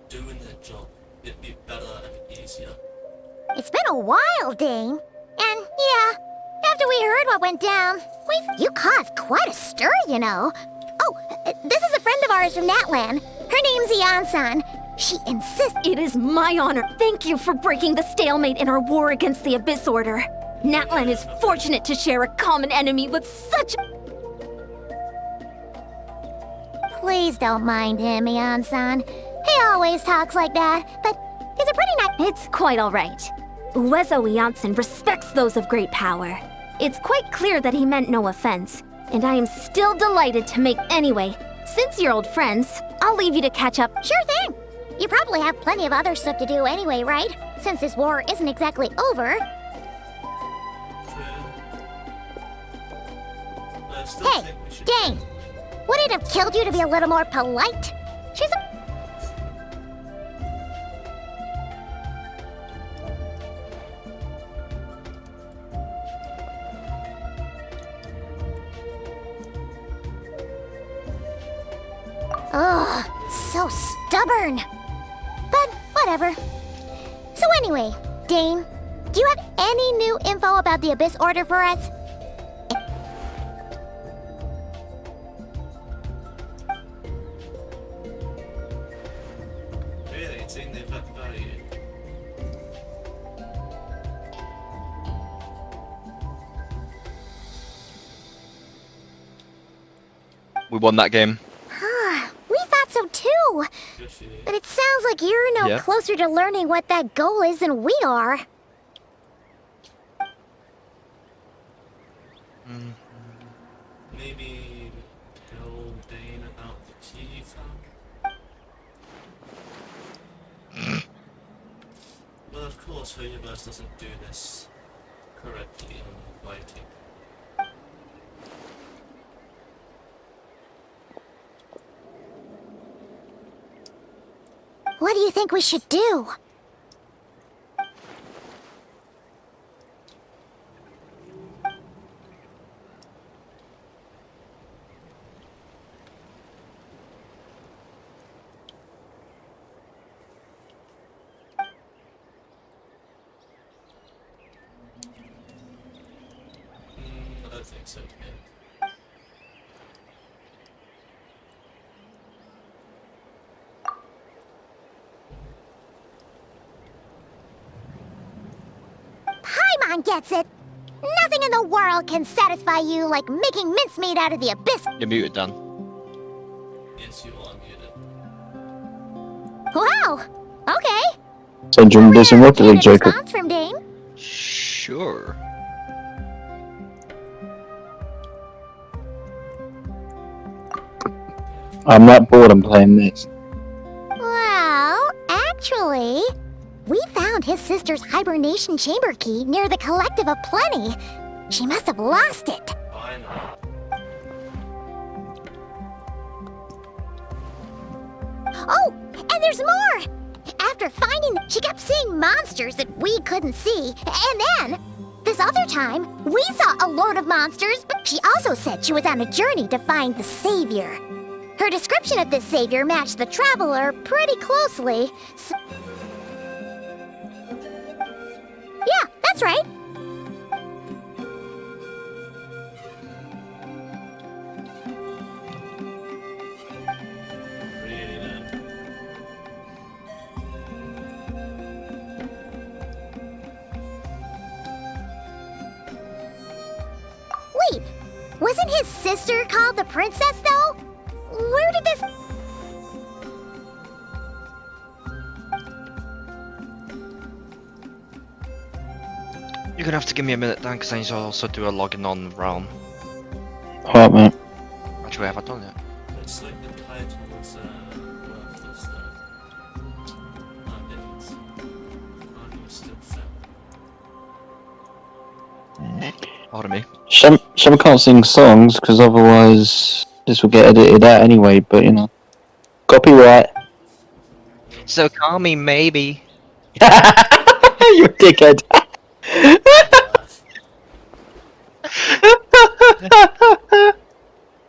[SPEAKER 2] doing their job. It'd be better and easier.
[SPEAKER 4] It's been a while, Dane. And, yeah, after we heard what went down, you caused quite a stir, you know. Oh, this is a friend of ours from Natlan. Her name's Eon-san. She insists...
[SPEAKER 3] it is my honor. Thank you for breaking the stalemate in our war against the Abyss Order. Natlan is fortunate to share a common enemy with such...
[SPEAKER 4] Please don't mind him, Eon-san. He always talks like that, but he's a pretty nice...
[SPEAKER 3] It's quite all right. Uezo Eonson respects those of great power. It's quite clear that he meant no offense, and I am still delighted to make... Anyway, since you're old friends, I'll leave you to catch up.
[SPEAKER 4] Sure thing. You probably have plenty of other stuff to do anyway, right? Since this war isn't exactly over. Hey, Dane! Would it have killed you to be a little more polite? She's a... Ugh, so stubborn. But whatever. So anyway, Dane, do you have any new info about the Abyss Order for us?
[SPEAKER 2] Really, it's in the value.
[SPEAKER 12] We won that game.
[SPEAKER 4] We thought so too.
[SPEAKER 2] Good for you.
[SPEAKER 4] But it sounds like you're no
[SPEAKER 12] Yeah.
[SPEAKER 4] closer to learning what that goal is than we are.
[SPEAKER 2] Maybe tell Dane about the key found? Well, of course, Hoyverts doesn't do this correctly in writing.
[SPEAKER 4] What do you think we should do?
[SPEAKER 2] I don't think so, yeah.
[SPEAKER 4] Paimon gets it. Nothing in the world can satisfy you like making mincemeat out of the Abyss.
[SPEAKER 12] You're muted, Dan.
[SPEAKER 2] Yes, you are muted.
[SPEAKER 4] Wow. Okay.
[SPEAKER 13] Send him this and what
[SPEAKER 4] Candid
[SPEAKER 13] Jacob.
[SPEAKER 4] response from Dane.
[SPEAKER 12] Sure.
[SPEAKER 13] I'm not bored, I'm playing this.
[SPEAKER 4] Well, actually, we found his sister's hibernation chamber key near the Collective of Plenty. She must have lost it.
[SPEAKER 2] I know.
[SPEAKER 4] Oh, and there's more! After finding them, she kept seeing monsters that we couldn't see. And then, this other time, we saw a load of monsters, but she also said she was on a journey to find the Savior. Her description of this Savior matched the Traveler pretty closely. So... Yeah, that's right.
[SPEAKER 2] Really then.
[SPEAKER 4] Wasn't his sister called the princess, though? Where did this...
[SPEAKER 12] You're gonna have to give me a minute, Dan, because I need to also do a login on Realm.
[SPEAKER 13] Alright, mate.
[SPEAKER 12] Actually, have I done it?
[SPEAKER 2] It's like the titles worthless though. Nowadays. Are you still found?
[SPEAKER 12] Pardon me.
[SPEAKER 13] Some can't sing songs because otherwise this will get edited out anyway. But you know, copyright.
[SPEAKER 12] So call me maybe.
[SPEAKER 13] You dickhead.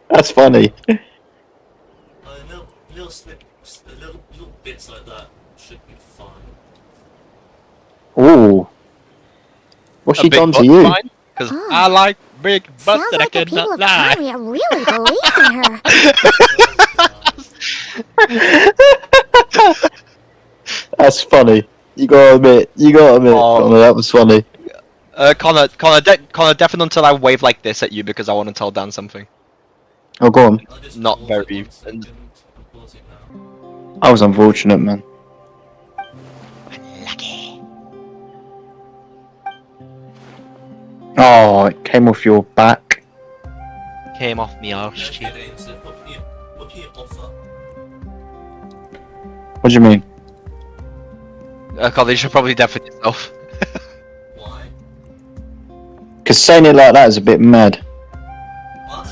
[SPEAKER 13] That's funny.
[SPEAKER 2] Little snips, little bits like that should be fine.
[SPEAKER 13] Ooh. What's she done to you?
[SPEAKER 12] Because I like big butts
[SPEAKER 4] Sounds
[SPEAKER 12] that I
[SPEAKER 4] like the people
[SPEAKER 12] cannot
[SPEAKER 4] of
[SPEAKER 12] lie.
[SPEAKER 4] Kyria really believe in her.
[SPEAKER 13] That's funny. You gotta admit,
[SPEAKER 12] Oh.
[SPEAKER 13] Connor, that was funny.
[SPEAKER 12] Connor, deafen until I wave like this at you because I want to tell Dan something.
[SPEAKER 13] Oh, go on.
[SPEAKER 12] Not very.
[SPEAKER 13] I was unfortunate, man.
[SPEAKER 12] Lucky.
[SPEAKER 13] Oh, it came off your back.
[SPEAKER 12] Came off me arse
[SPEAKER 2] Okay,
[SPEAKER 12] cheek.
[SPEAKER 2] Dainsleif, what can you offer?
[SPEAKER 13] What do you mean?
[SPEAKER 12] Connor, you should probably deafen yourself.
[SPEAKER 2] Why?
[SPEAKER 13] Because saying it like that is a bit mad.
[SPEAKER 2] What?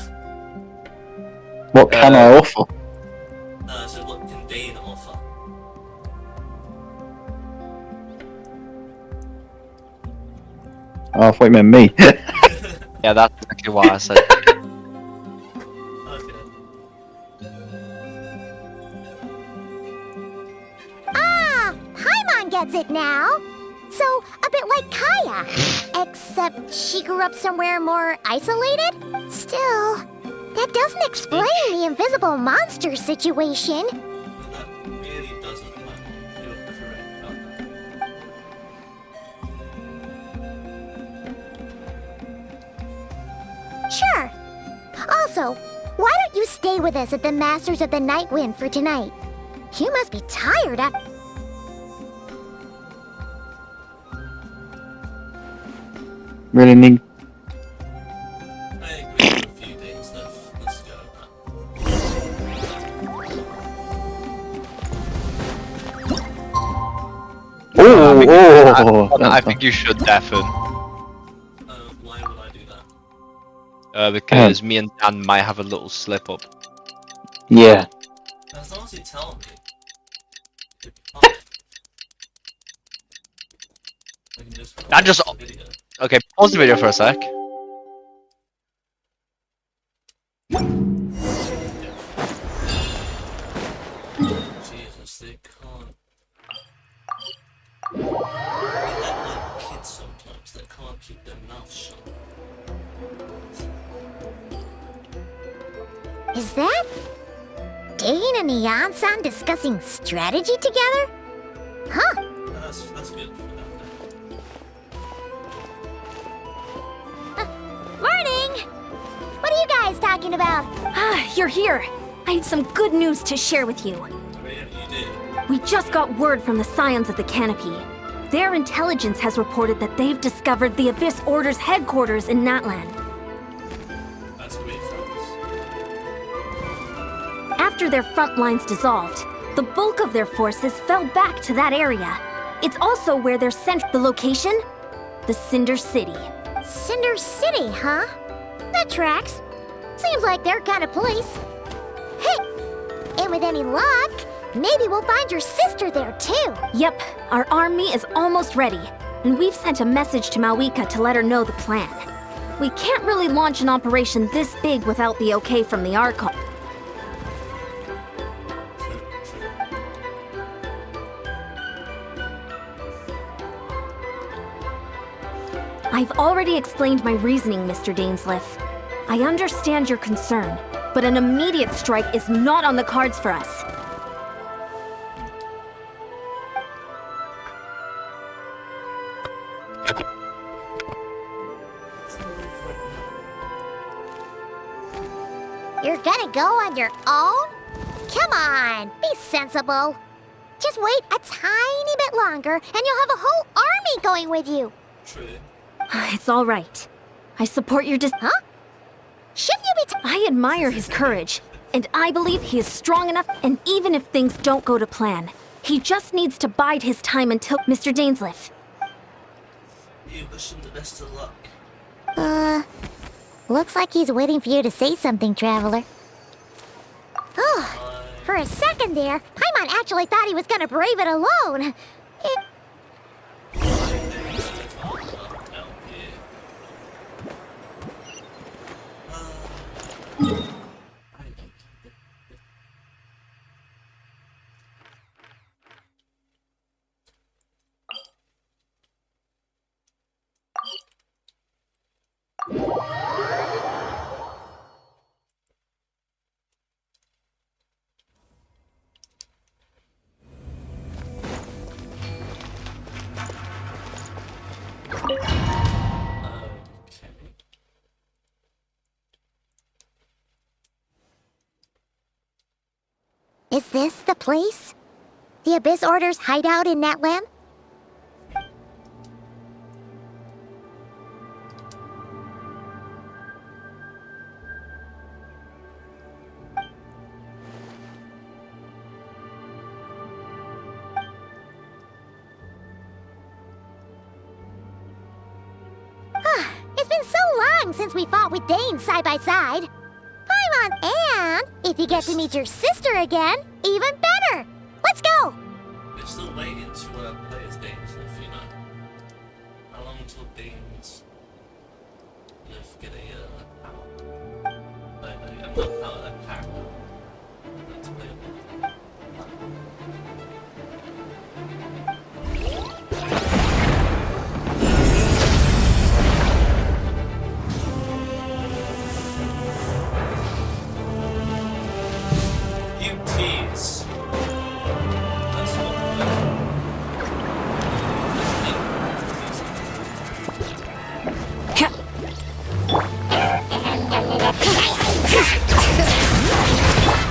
[SPEAKER 13] What can I offer?
[SPEAKER 2] So what can Dane offer?
[SPEAKER 13] Oh, I thought you meant me.
[SPEAKER 12] Yeah, that's exactly what I said.
[SPEAKER 2] Okay.
[SPEAKER 4] Paimon gets it now. So, a bit like Kaya. Except she grew up somewhere more isolated? Still, that doesn't explain the invisible monster situation.
[SPEAKER 2] That really doesn't matter. You're correct about that.
[SPEAKER 4] Sure. Also, why don't you stay with us at the Masters of the Night Wind for tonight? You must be tired after...
[SPEAKER 13] Really need.
[SPEAKER 2] I agree with a few things, let's go.
[SPEAKER 12] I think you should deafen.
[SPEAKER 2] Why would I do that?
[SPEAKER 12] Because me and Dan might have a little slip up.
[SPEAKER 13] Yeah.
[SPEAKER 2] As long as you tell me. I can just
[SPEAKER 12] That just.
[SPEAKER 2] pause the video.
[SPEAKER 12] Okay, pause the video for a sec.
[SPEAKER 2] Jesus, they can't. They're like kids sometimes that can't keep their mouths shut.
[SPEAKER 4] Is that... Dane and Neon-san discussing strategy together? Huh.
[SPEAKER 2] That's good for that.
[SPEAKER 4] Morning! What are you guys talking about?
[SPEAKER 3] Ah, you're here. I have some good news to share with you.
[SPEAKER 2] Really, you did.
[SPEAKER 3] We just got word from the Scions of the Canopy. Their intelligence has reported that they've discovered the Abyss Order's headquarters in Natlan.
[SPEAKER 2] That's great, fellas.
[SPEAKER 3] After their front lines dissolved, the bulk of their forces fell back to that area. It's also where they're sent. The location? The Cinder City.
[SPEAKER 4] Cinder City, huh? That tracks. Seems like their kind of place. Hey! And with any luck, maybe we'll find your sister there too.
[SPEAKER 3] Yep, our army is almost ready, and we've sent a message to Mawika to let her know the plan. We can't really launch an operation this big without the okay from the Archon. I've already explained my reasoning, Mr. Dainsleif. I understand your concern, but an immediate strike is not on the cards for us.
[SPEAKER 4] You're gonna go on your own? Come on, be sensible. Just wait a tiny bit longer, and you'll have a whole army going with you.
[SPEAKER 2] True.
[SPEAKER 3] It's all right. I support your
[SPEAKER 4] Huh? Shouldn't you be
[SPEAKER 3] I admire his courage, and I believe he is strong enough, and even if things don't go to plan, he just needs to bide his time until Mr. Dainsleif.
[SPEAKER 2] You wish him the best of luck.
[SPEAKER 4] Looks like he's waiting for you to say something, Traveler. Oh, for a second there, Paimon actually thought he was gonna brave it alone. Is this the place? The Abyss Order's hideout in Natlan? It's been so long since we fought with Dane side by side. Paimon, and if you get to meet your sister again, even better. Let's go!
[SPEAKER 2] We're still waiting to play as Dainsleif, you know. How long until Danes get a power? I'm not power, that power. Let's play it. Tease. That's what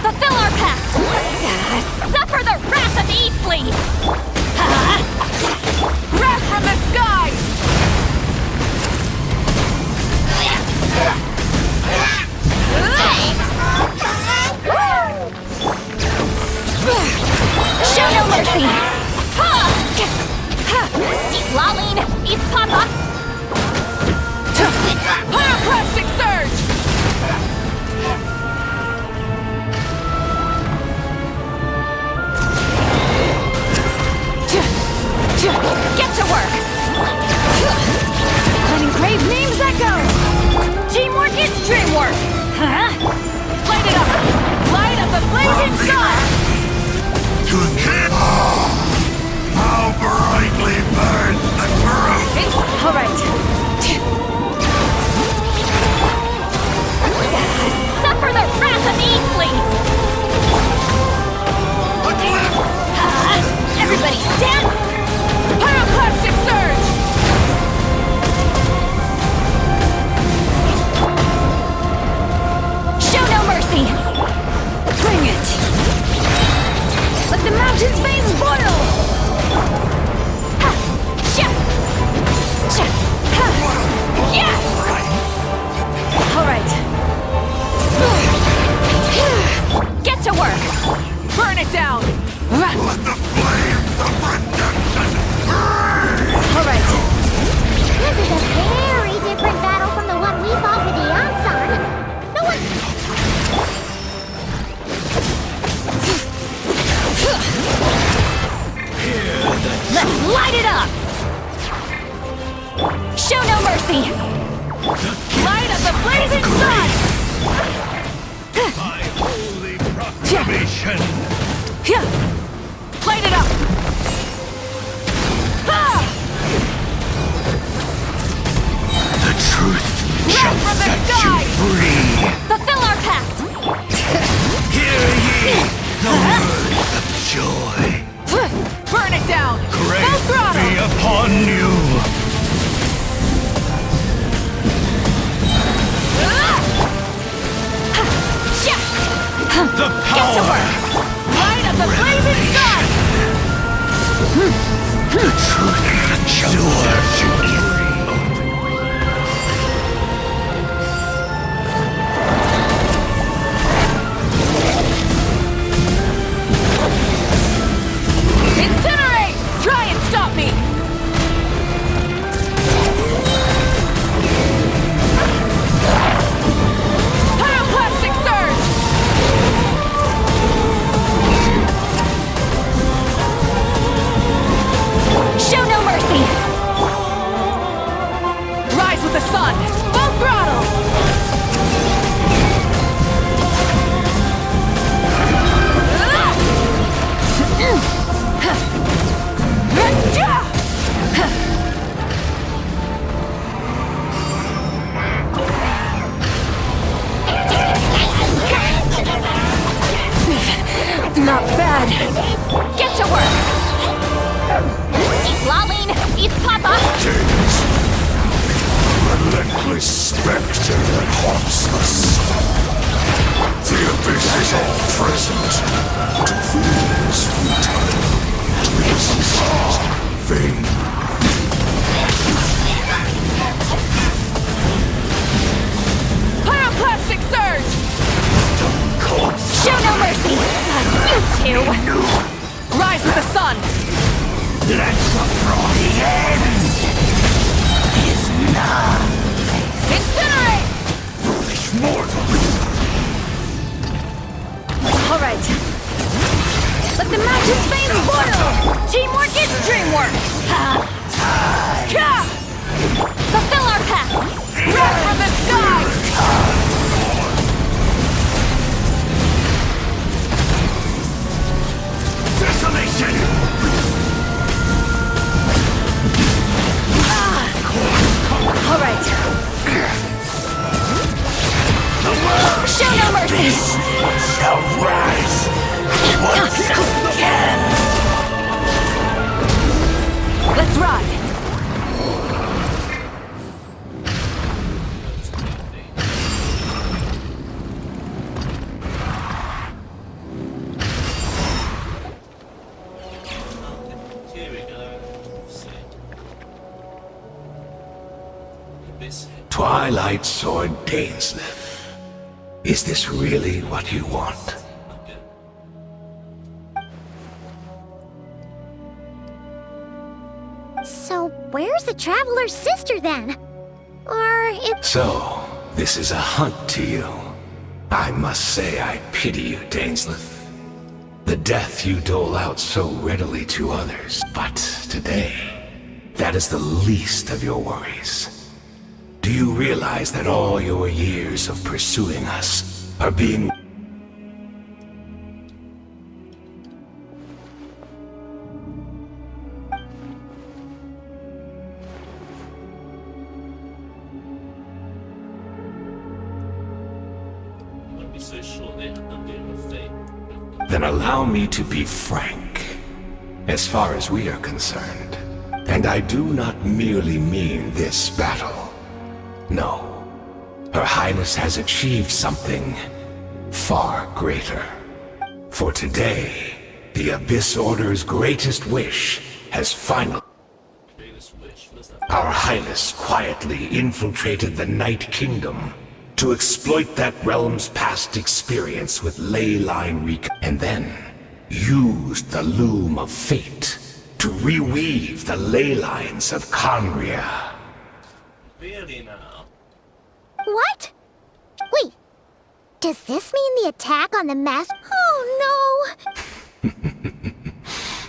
[SPEAKER 5] Fulfill our pact! Suffer the wrath of Dainsleif!
[SPEAKER 11] Wrath from the sky!
[SPEAKER 5] Show no mercy! Laline, East Papa!
[SPEAKER 11] Pyroclastic surge!
[SPEAKER 5] Get to work! Let engraved names echo! Teamwork is dreamwork!
[SPEAKER 11] Light it up! Light up the blazing sun!
[SPEAKER 7] How brightly burns the truth!
[SPEAKER 5] All right. Suffer the wrath of Dainsleif! Everybody stand!
[SPEAKER 11] Pyroclastic surge!
[SPEAKER 5] Show no mercy! Bring it! Let the mountain's veins boil! All right. Get to work!
[SPEAKER 11] Burn it down!
[SPEAKER 7] Let the flames of redemption burn!
[SPEAKER 5] All right.
[SPEAKER 4] This is a very different battle from the one we fought with the Ansan. No one...
[SPEAKER 5] Let's light it up! Show no mercy!
[SPEAKER 11] Light of the blazing sun!
[SPEAKER 7] My holy proclamation!
[SPEAKER 11] Light it up!
[SPEAKER 7] The truth shall
[SPEAKER 11] from the
[SPEAKER 7] set
[SPEAKER 11] sky!
[SPEAKER 7] you free!
[SPEAKER 5] Fulfill our pact!
[SPEAKER 7] Hear ye the words of joy!
[SPEAKER 11] Burn it down! Full
[SPEAKER 7] Grace
[SPEAKER 11] throttle!
[SPEAKER 7] be upon you!
[SPEAKER 5] Show
[SPEAKER 11] Get to work! Light of the blazing sun!
[SPEAKER 7] The truth shall set you free.
[SPEAKER 11] Incinerate! Try and stop me! Pyroclastic surge!
[SPEAKER 5] Show no mercy!
[SPEAKER 11] Rise with the sun! Full throttle!
[SPEAKER 1] Not bad.
[SPEAKER 5] Get to work! Eat Laline! Eat Papa!
[SPEAKER 7] Relentless specter that haunts us. The abyss is all present. To fear is futile. To resist is vain.
[SPEAKER 11] Pyroclastic surge!
[SPEAKER 5] Show no mercy! You two!
[SPEAKER 11] Rise with the sun!
[SPEAKER 7] Let the brody end! Is none.
[SPEAKER 11] Incinerate!
[SPEAKER 7] Foolish mortal!
[SPEAKER 11] All right. Let the mountains veins boil! Teamwork is dreamwork!
[SPEAKER 5] Fulfill our path!
[SPEAKER 11] Wrath from the sky!
[SPEAKER 7] Desolation!
[SPEAKER 11] All right.
[SPEAKER 5] Show no mercy!
[SPEAKER 7] Shall rise once again!
[SPEAKER 11] Let's ride!
[SPEAKER 2] Here we go. Let's see. Abyss.
[SPEAKER 7] Twilight Sword Dainsleif. Is this really what you want?
[SPEAKER 2] Okay.
[SPEAKER 4] So, where's the Traveler's sister then? Or it...
[SPEAKER 7] So, this is a hunt to you. I must say I pity you, Dainsleif. The death you dole out so readily to others. But today, that is the least of your worries. Do you realize that all your years of pursuing us are being...
[SPEAKER 2] Won't be so short they have no game of fate.
[SPEAKER 7] Then allow me to be frank, as far as we are concerned. And I do not merely mean this battle. No. Her Highness has achieved something far greater. For today, the Abyss Order's greatest wish has finally...
[SPEAKER 2] Greatest wish. What's that?
[SPEAKER 7] Our Highness quietly infiltrated the Night Kingdom to exploit that realm's past experience with ley line and then used the loom of fate to reweave the ley lines of Conria.
[SPEAKER 2] Really now?
[SPEAKER 4] What? Wait. Does this mean the attack on the mask? Oh no!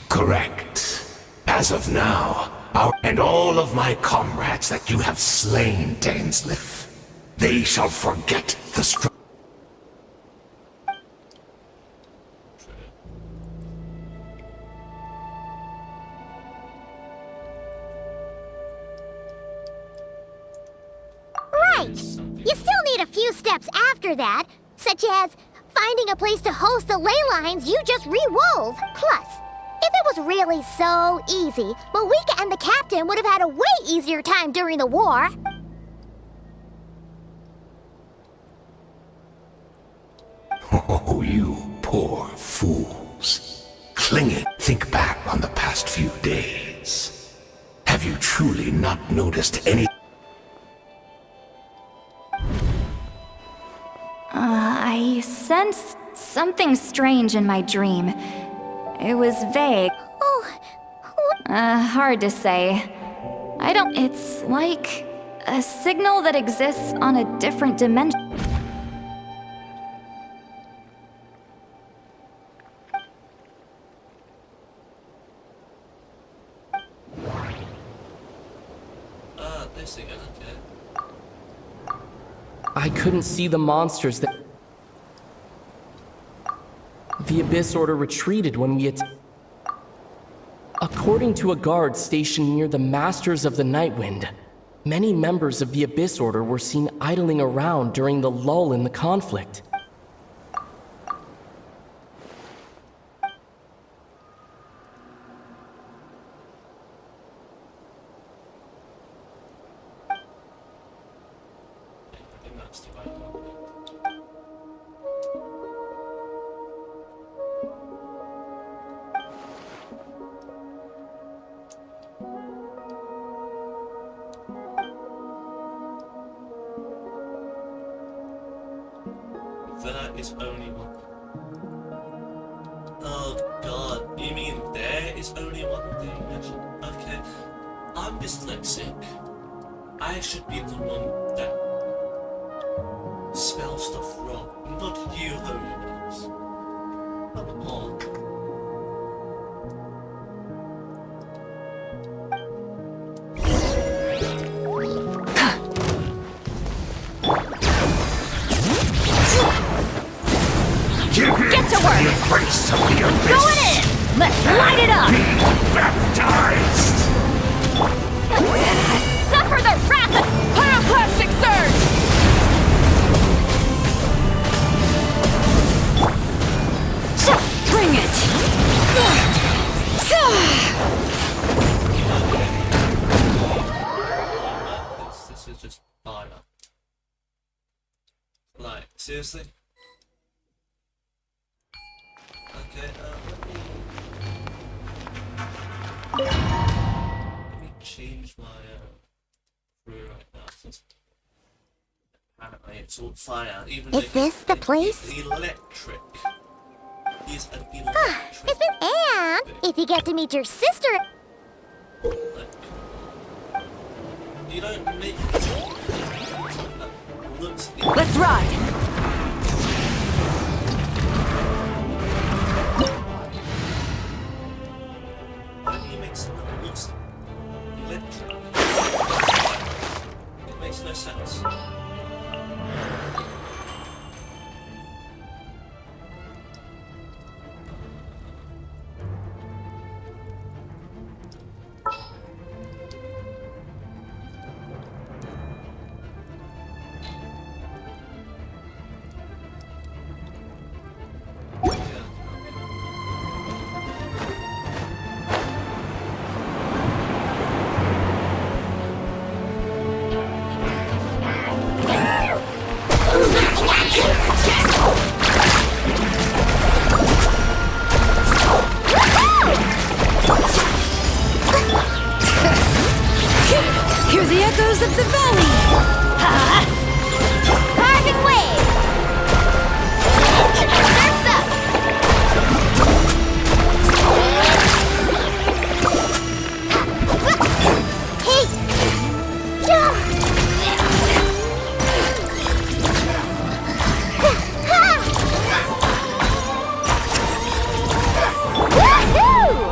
[SPEAKER 7] Correct. As of now, and all of my comrades that you have slain, Dainsleif, they shall forget the
[SPEAKER 4] Right! You still need a few steps after that, such as finding a place to host the ley lines you just re-wove. Plus, if it was really so easy, Moeka and the captain would have had a way easier time during the war.
[SPEAKER 7] Oh, you Poor fools. Clinging. Think back on the past few days. Have you truly not noticed any?
[SPEAKER 5] I sensed something strange in my dream. It was vague. Hard to say. It's like a signal that exists on a different dimension.
[SPEAKER 2] This again, okay.
[SPEAKER 14] I couldn't see the monsters that... The Abyss Order retreated when we According to a guard stationed near the Masters of the Nightwind, many members of the Abyss Order were seen idling around during the lull in the conflict.
[SPEAKER 2] There is only one. Oh god, you mean there is only one thing? Okay, I'm dyslexic. I should be the one that spells stuff wrong, not you, Holiness. Come on.
[SPEAKER 11] Get to work!
[SPEAKER 7] Embrace of the abyss.
[SPEAKER 11] Going in! Let's light it up!
[SPEAKER 7] Be baptized!
[SPEAKER 11] Suffer the wrath of pyroclastic surge! Bring it!
[SPEAKER 2] This is just fire. Like, seriously? Okay, let me change my crew right now, since apparently it's all fire, even
[SPEAKER 4] Is this the place?
[SPEAKER 2] Electric. He's an
[SPEAKER 4] It's been and if you get to meet your sister.
[SPEAKER 2] You don't make looks.
[SPEAKER 11] Let's ride!
[SPEAKER 2] Why do you make something that looks electric? It makes no sense.
[SPEAKER 11] Hear the echoes of the valley! Ha! Parting waves! Surf's up!
[SPEAKER 4] Hey!
[SPEAKER 11] Woohoo!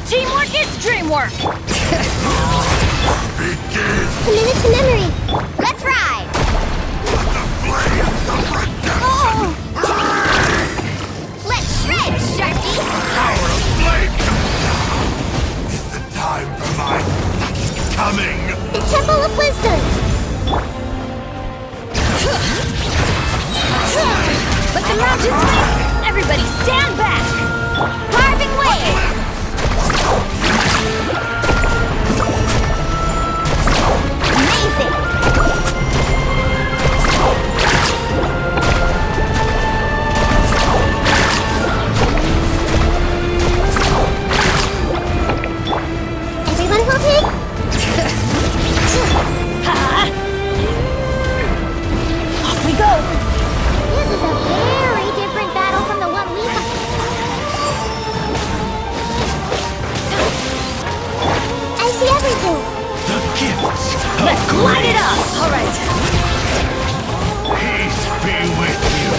[SPEAKER 11] Teamwork is dreamwork!
[SPEAKER 4] Commit it to memory. Let's ride! Oh! Let's shred, Sharky!
[SPEAKER 7] Power of flame! Is the time for my coming?
[SPEAKER 4] The Temple of Wisdom!
[SPEAKER 11] Let the mountains win! Everybody stand back! Carving waves!
[SPEAKER 4] Amazing! Everyone hold it!
[SPEAKER 11] Off we go!
[SPEAKER 4] This is a very different battle from the one we had. I see everything!
[SPEAKER 7] The gifts
[SPEAKER 11] Let's light it up! Alright.
[SPEAKER 7] Peace be with you.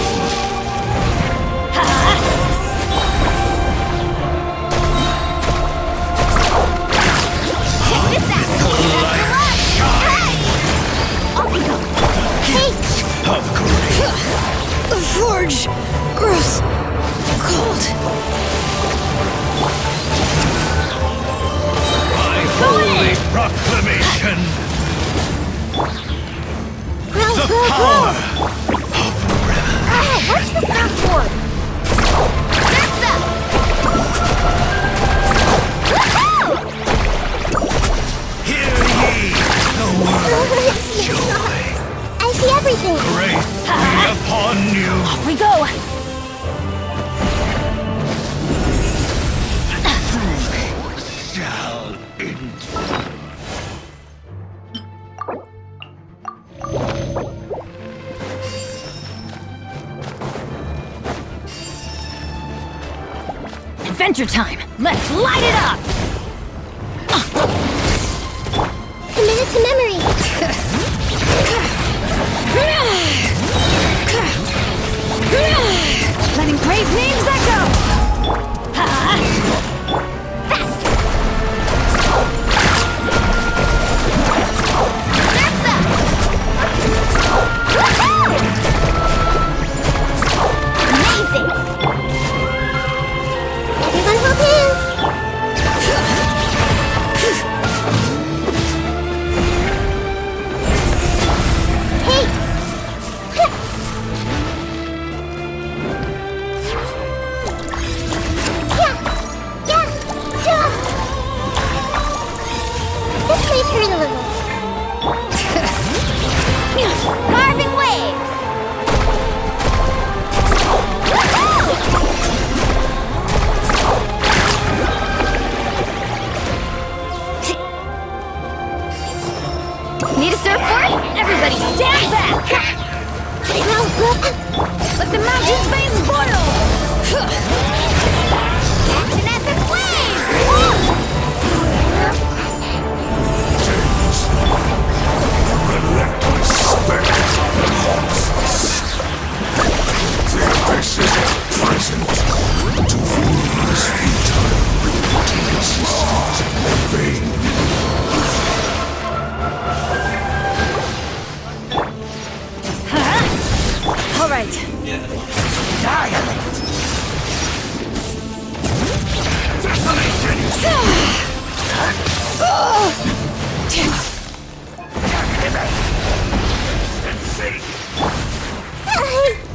[SPEAKER 11] Check this out!
[SPEAKER 4] Off we go! Hey!
[SPEAKER 7] Of grace.
[SPEAKER 10] The forge grows cold.
[SPEAKER 7] My holy proclamation.
[SPEAKER 4] Grow,
[SPEAKER 7] The
[SPEAKER 4] grow,
[SPEAKER 7] power
[SPEAKER 4] grow!
[SPEAKER 7] of rhythm.
[SPEAKER 4] What's the surfboard? Surf's up! Woohoo!
[SPEAKER 7] Hear ye the word joy.
[SPEAKER 4] I see everything!
[SPEAKER 7] Grace be upon you.
[SPEAKER 11] Off we go!
[SPEAKER 7] Shall
[SPEAKER 11] Adventure time! Let's light it up!
[SPEAKER 4] Commit it to memory!
[SPEAKER 11] Letting brave names echo!
[SPEAKER 4] Faster! Surf's up! Woohoo! Amazing! Everyone hold hands! Hey! This may hurt a little. Carving waves! Woohoo!
[SPEAKER 11] Need a surfboard? Everybody stand back! Let the mountain's veins boil!
[SPEAKER 4] Action at the flame!
[SPEAKER 7] relentless spirit that haunts us. The abyss is present. To fool is futile. This is vain.
[SPEAKER 11] All right.
[SPEAKER 7] Annihilate! Desolation!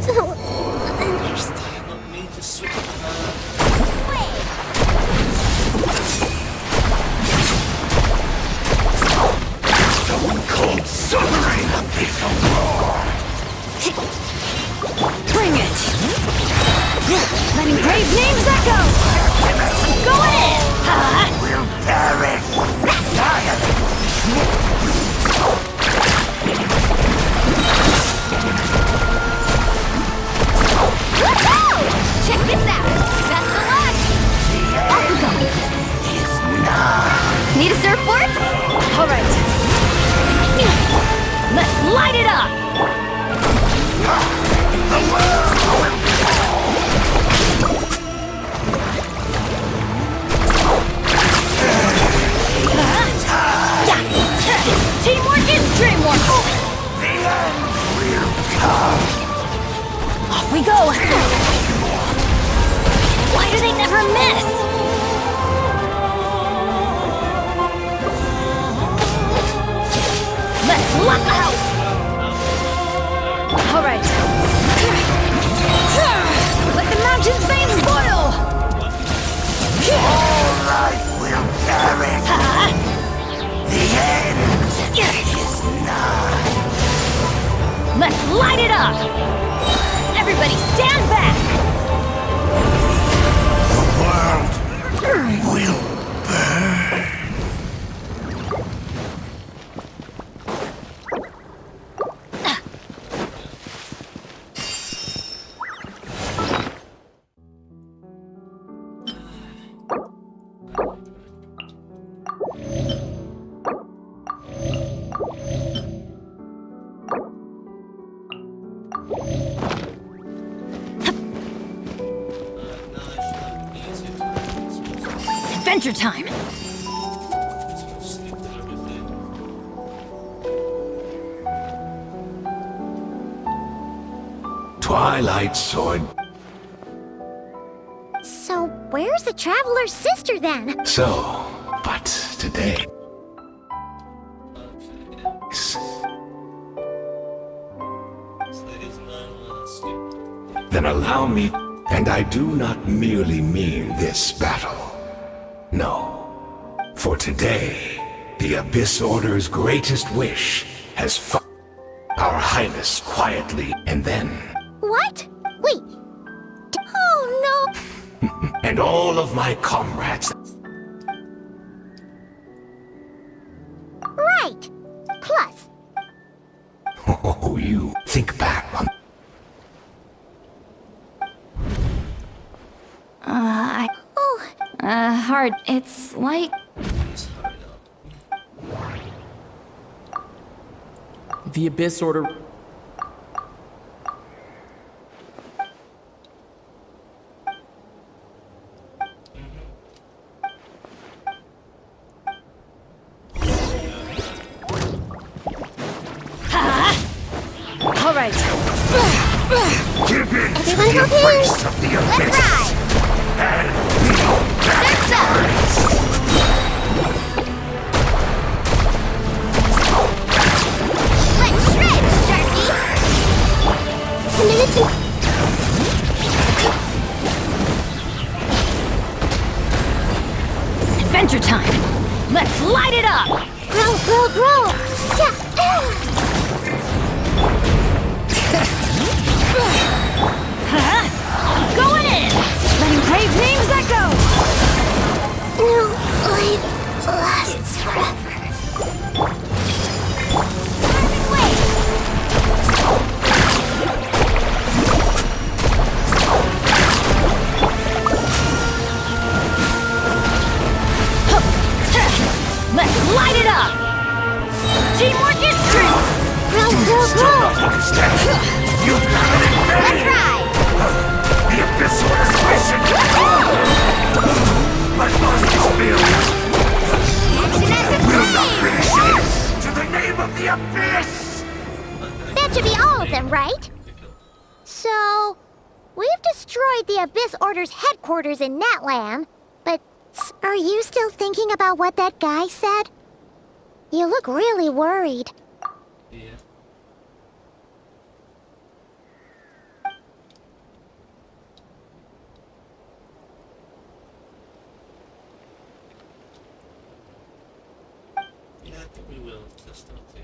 [SPEAKER 4] I don't understand.
[SPEAKER 2] Want me to switch to
[SPEAKER 7] Stone cold suffering is a roar.
[SPEAKER 11] Bring it! Letting brave names echo! I'm going in!
[SPEAKER 7] We'll perish! Annihilate!
[SPEAKER 5] we go! Why do they never miss? Let's lock out!
[SPEAKER 11] Alright. Let the mountain's veins boil!
[SPEAKER 7] All life will perish. The end is nigh.
[SPEAKER 5] Let's light it up! Everybody stand back!
[SPEAKER 7] The world will burn.
[SPEAKER 5] Adventure time!
[SPEAKER 7] Twilight Sword.
[SPEAKER 4] So, where's the Traveler's sister then?
[SPEAKER 7] So, but today. Then allow me, and I do not merely mean this battle. No. For today, the Abyss Order's greatest wish has Our Highness quietly, and then...
[SPEAKER 4] What? Wait. Oh no!
[SPEAKER 7] and all of my comrades.
[SPEAKER 4] Right! Plus.
[SPEAKER 7] Oh, you think back on...
[SPEAKER 5] Hard. It's like...
[SPEAKER 14] The Abyss Order...
[SPEAKER 11] Alright.
[SPEAKER 7] Give in to
[SPEAKER 4] Everyone
[SPEAKER 7] the
[SPEAKER 4] help me!
[SPEAKER 7] embrace of the
[SPEAKER 4] Let's
[SPEAKER 7] Abyss.
[SPEAKER 4] ride!
[SPEAKER 7] And no backwards.
[SPEAKER 4] Let's shred, Sharky!
[SPEAKER 5] Adventure time! Let's light it up!
[SPEAKER 4] Grow, grow, grow! Yeah.
[SPEAKER 5] Going in!
[SPEAKER 11] Letting brave names echo!
[SPEAKER 4] No life lasts forever. Wait!
[SPEAKER 5] Let's light it up! Teamwork is strength!
[SPEAKER 4] Grow, grow,
[SPEAKER 7] Still
[SPEAKER 4] grow!
[SPEAKER 7] not understand. You have it in vain.
[SPEAKER 4] Let's ride!
[SPEAKER 7] The Abyss Order's mission. My body is filled.
[SPEAKER 4] Action as a
[SPEAKER 7] Will not
[SPEAKER 4] flame!
[SPEAKER 7] bring shame to the name of the Abyss.
[SPEAKER 4] That should be all of them, right? So, we've destroyed the Abyss Order's headquarters in Natlan, but are you still thinking about what that guy said? You look really worried.
[SPEAKER 2] Yeah. Yeah, I think we will test out here.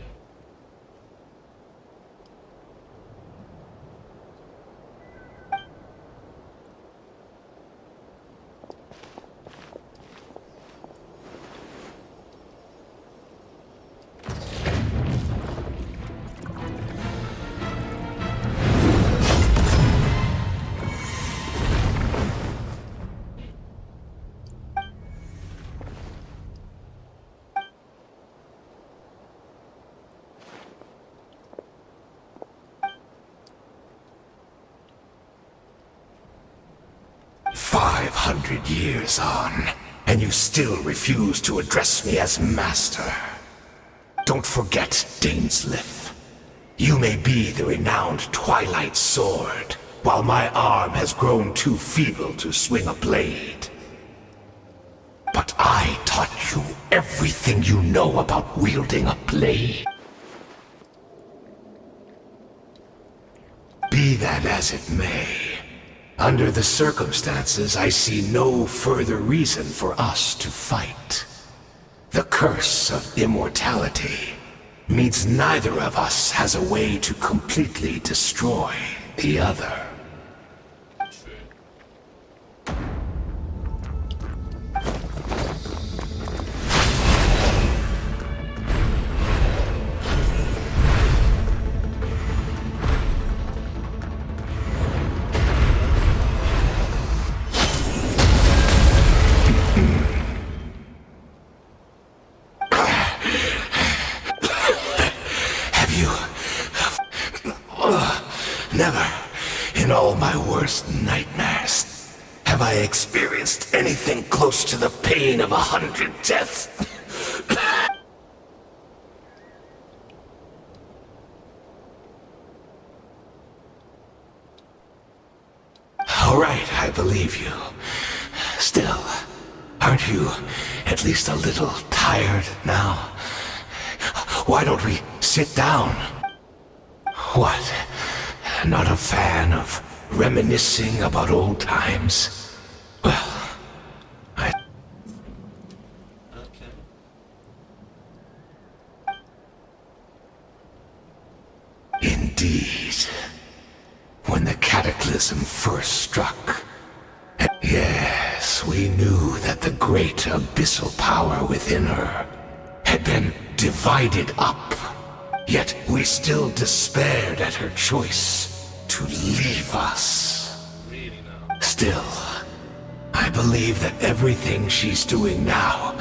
[SPEAKER 7] Years on, and you still refuse to address me as master. Don't forget, Dainsleif. You may be the renowned Twilight Sword, while my arm has grown too feeble to swing a blade. But I taught you everything you know about wielding a blade. Be that as it may, under the circumstances, I see no further reason for us to fight. The curse of immortality means neither of us has a way to completely destroy the other. Never, in all my worst nightmares, have I experienced anything close to the pain of 100 deaths. All right, I believe you. Still, aren't you at least a little tired now? Why don't we sit down? What? Not a fan of reminiscing about old times? Well,
[SPEAKER 2] Okay.
[SPEAKER 7] Indeed. When the cataclysm first struck, yes, we knew that the great abyssal power within her had been divided up. Yet we still despaired at her choice to leave us.
[SPEAKER 2] Really now?
[SPEAKER 7] Still, I believe that everything she's doing now,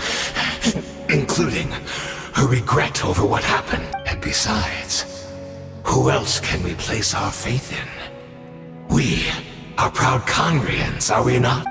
[SPEAKER 7] including her regret over what happened, and besides, who else can we place our faith in? We are proud Conrians, are we not?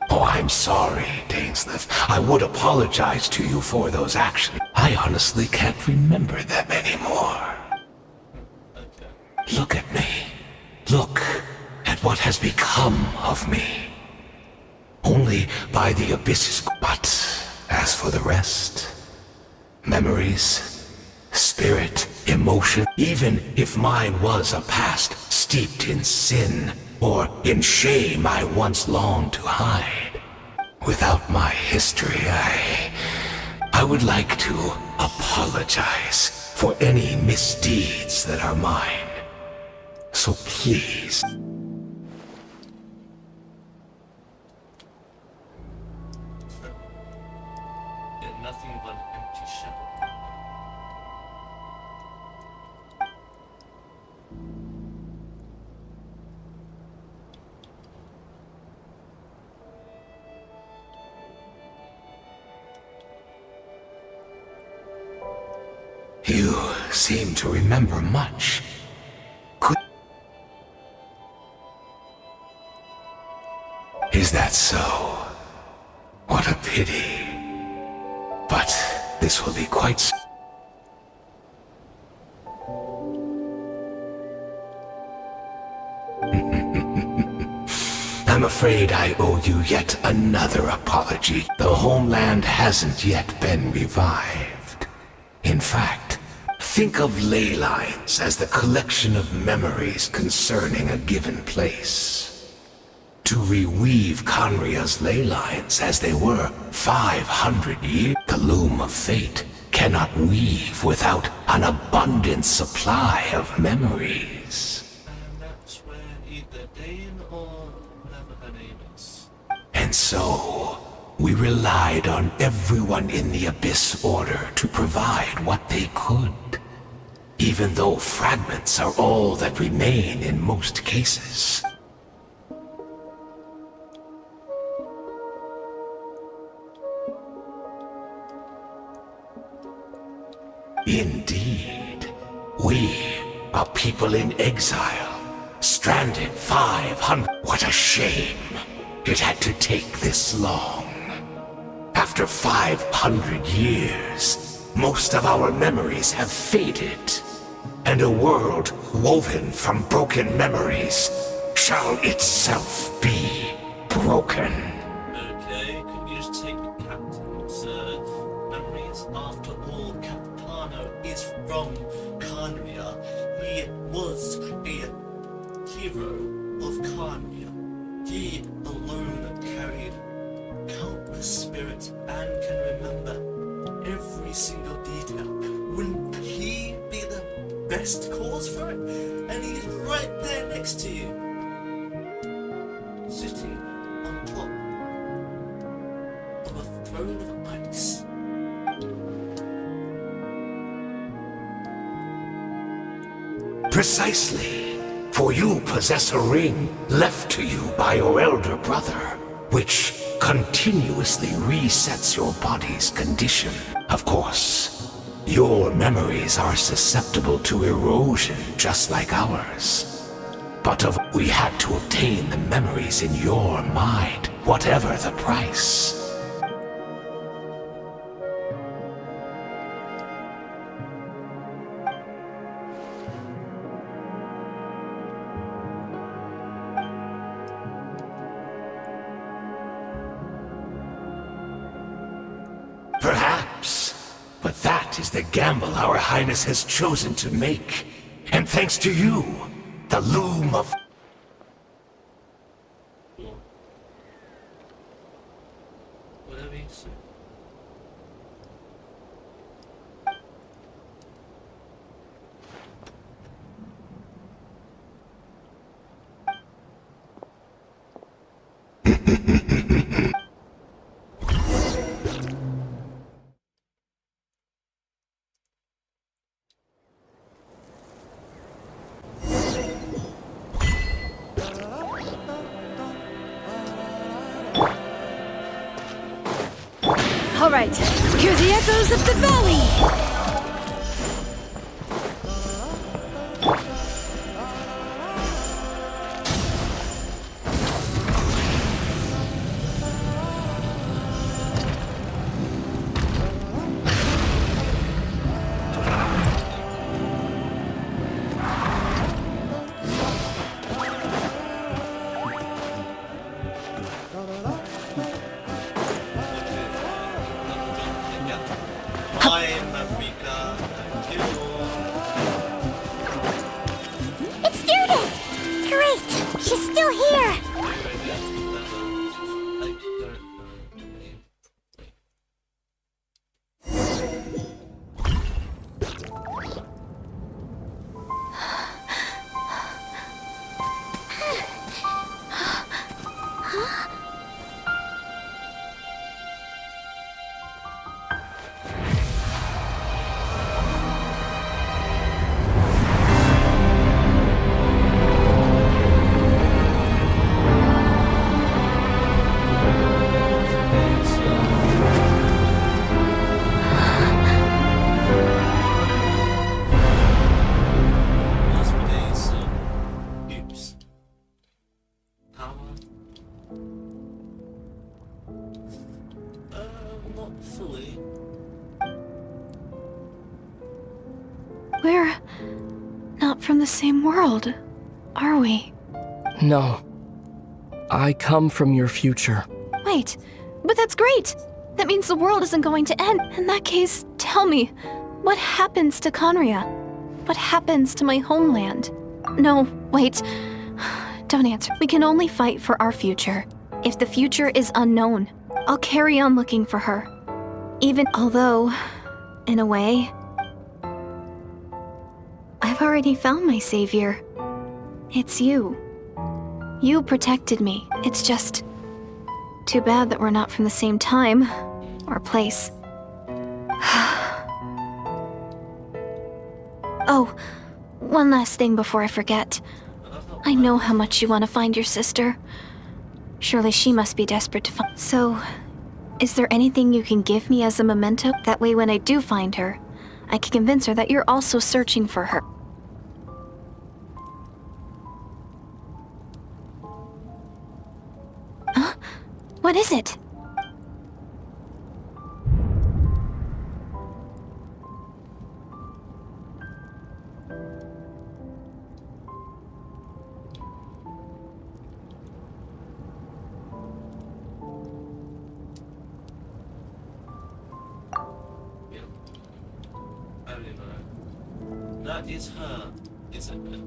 [SPEAKER 7] I'm sorry, Dainsleif. I would apologize to you for those actions. I honestly can't remember them anymore. Look at me. Look at what has become of me. Only by the abysses. But as for the rest, memories, spirit, emotion, even if mine was a past steeped in sin or in shame I once longed to hide, without my history, I would like to apologize for any misdeeds that are mine. So please.
[SPEAKER 2] Yet nothing but empty shell.
[SPEAKER 7] You seem to remember much. Is that so? What a pity. But this will be quite I'm afraid I owe you yet another apology. The homeland hasn't yet been revived. In fact, think of ley lines as the collection of memories concerning a given place. to reweave Conria's ley lines as they were 500 years. The loom of fate cannot weave without an abundant supply of memories.
[SPEAKER 2] And that's where either Dane or whatever her name is.
[SPEAKER 7] And so, we relied on everyone in the Abyss Order to provide what they could. Even though fragments are all that remain in most cases. Indeed, we are people in exile, stranded 500. What a shame it had to take this long. After 500 years, most of our memories have faded, and a world woven from broken memories shall itself be broken.
[SPEAKER 2] Okay, could you just take the captain's memories? After all, Capitano is from Conria. He was a hero of Conria. He alone carried countless spirits and can remember every single detail. Wouldn't he be the best cause for it? And he's right there next to you, sitting on top of a throne of ice.
[SPEAKER 7] Precisely, for you possess a ring left to you by your elder brother, which continuously resets your body's condition. Of course, your memories are susceptible to erosion just like ours. But we had to obtain the memories in your mind, whatever the price. Perhaps, but that is the gamble our Highness has chosen to make. And thanks to you, the loom of...
[SPEAKER 2] Whatever you say.
[SPEAKER 10] All right, hear the echoes of the valley!
[SPEAKER 4] It's Direidyth! Great! She's still here!
[SPEAKER 2] Not fully.
[SPEAKER 8] We're not from the same world, are we?
[SPEAKER 14] No. I come from your future.
[SPEAKER 8] Wait, but that's great! That means the world isn't going to end. In that case, tell me, what happens to Conria? What happens to my homeland? No, wait. Don't answer. We can only fight for our future. If the future is unknown, I'll carry on looking for her. Even although, in a way, I've already found my savior. It's you. You protected me. It's just too bad that we're not from the same time or place. Oh, one last thing before I forget. I know how much you want to find your sister. Surely she must be desperate to find. So, is there anything you can give me as a memento? That way when I do find her, I can convince her that you're also searching for her. Huh? What is it?
[SPEAKER 2] I remember. That is her, isn't it?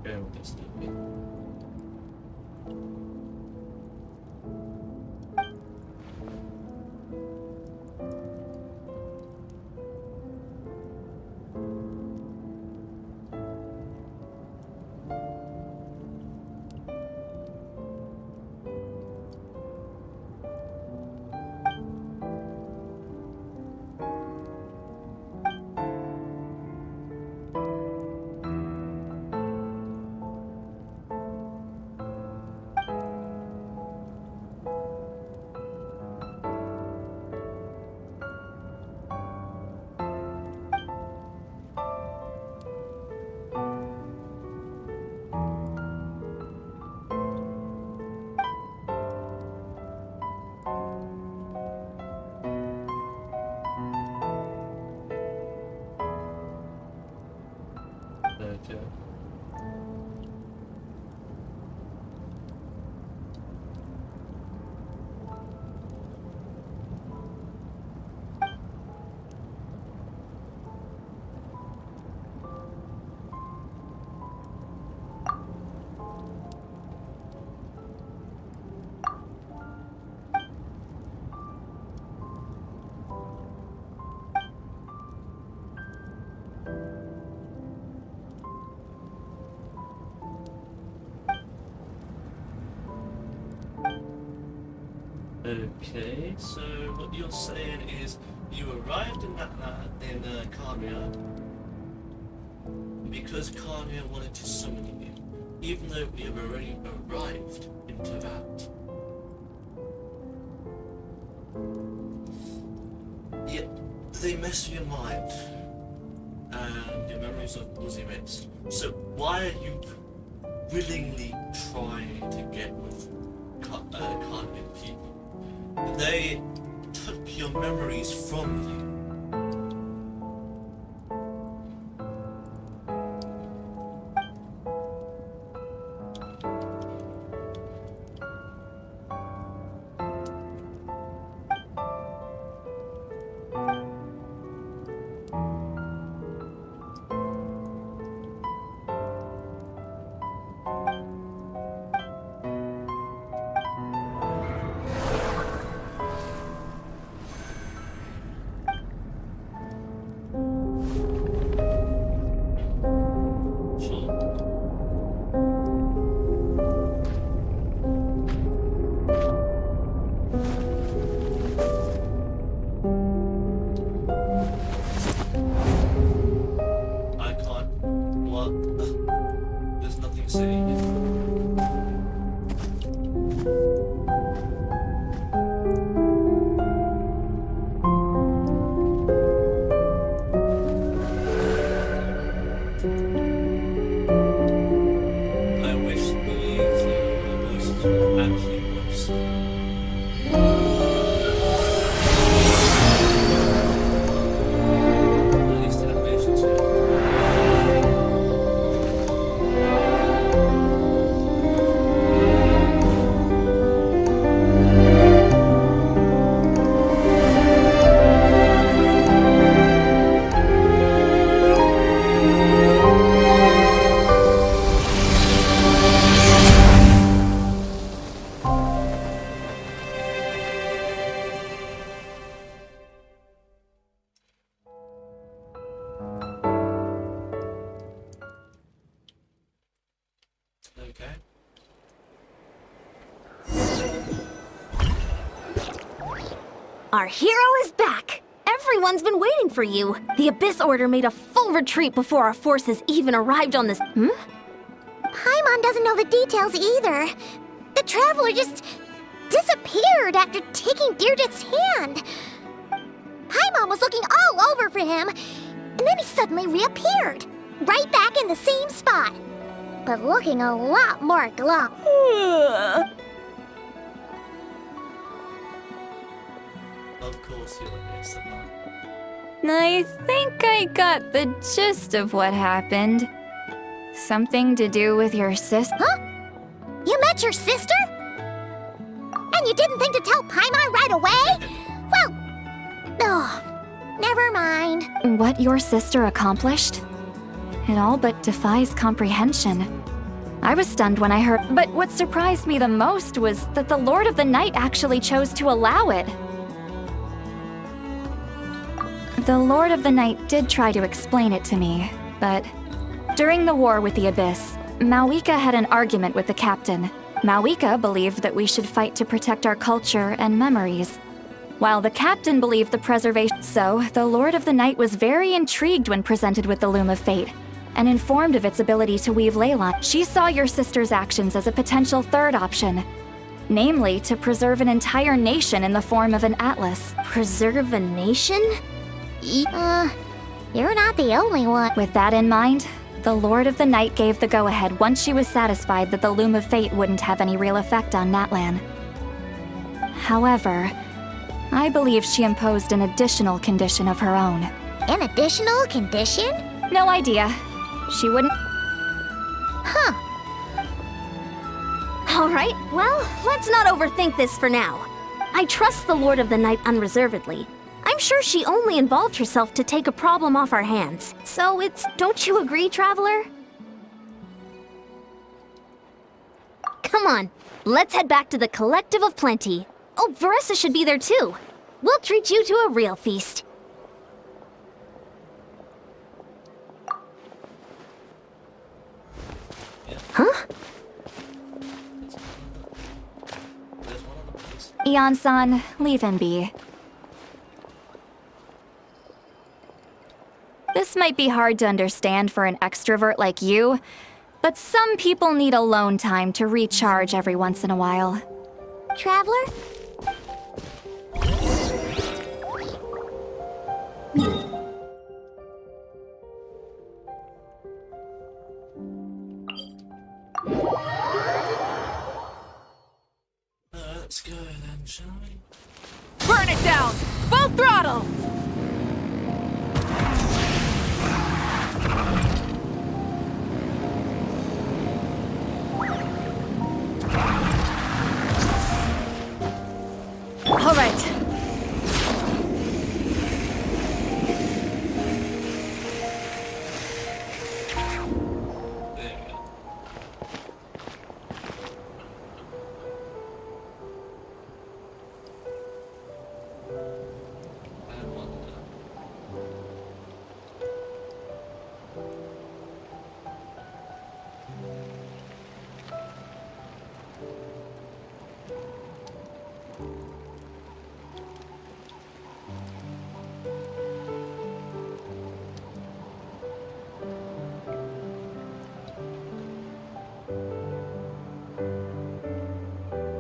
[SPEAKER 2] Bear with us, Stevie. Okay. Okay, so what you're saying is you arrived in Karnia because Karnia wanted to summon you, even though we have already arrived in Tavat. Yet they mess with your mind, and your memories was erased. So why are you willingly trying to get with Karnia people? They took your memories from you.
[SPEAKER 3] Our hero is back! Everyone's been waiting for you. The Abyss Order made a full retreat before our forces even arrived on this...
[SPEAKER 4] Paimon doesn't know the details either. The Traveler just disappeared after taking Deirdith's hand. Paimon was looking all over for him, and then he suddenly reappeared, right back in the same spot, but looking a lot more glum.
[SPEAKER 2] Of course you'll miss it.
[SPEAKER 5] I think I got the gist of what happened. Something to do with your sister?
[SPEAKER 4] Huh? You met your sister? And you didn't think to tell Paimon right away? Well, never mind.
[SPEAKER 5] What your sister accomplished? It all but defies comprehension. I was stunned when I heard, but what surprised me the most was that the Lord of the Night actually chose to allow it. The Lord of the Night did try to explain it to me, but during the war with the Abyss, Mawika had an argument with the captain. Mawika believed that we should fight to protect our culture and memories, while the captain believed the preservation. So, the Lord of the Night was very intrigued when presented with the Loom of Fate, and informed of its ability to weave ley lines. She saw your sister's actions as a potential third option, namely to preserve an entire nation in the form of an atlas.
[SPEAKER 3] Preserve a nation?
[SPEAKER 4] You're not the only one.
[SPEAKER 5] With that in mind, the Lord of the Night gave the go-ahead once she was satisfied that the Loom of Fate wouldn't have any real effect on Natlan. However, I believe she imposed an additional condition of her own.
[SPEAKER 4] An additional condition?
[SPEAKER 5] No idea. She wouldn't.
[SPEAKER 3] Huh. Alright, well, let's not overthink this for now. I trust the Lord of the Night unreservedly. I'm sure she only involved herself to take a problem off our hands. So don't you agree, Traveler? Come on, let's head back to the Collective of Plenty. Oh, Veressa should be there too. We'll treat you to a real feast. Huh?
[SPEAKER 5] Eon-san, leave him be. This might be hard to understand for an extrovert like you, but some people need alone time to recharge every once in a while.
[SPEAKER 4] Traveler?
[SPEAKER 2] Let's go then, shall we?
[SPEAKER 10] Burn it down! Full throttle! All right.
[SPEAKER 2] There we go. I want that.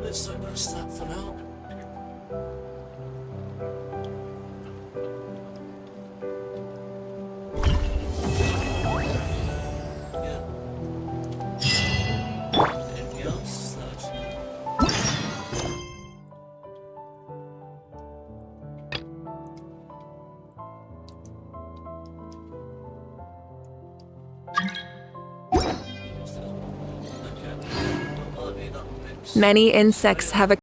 [SPEAKER 2] Let's digest that for now. Yeah. Anything else?
[SPEAKER 1] Many insects have a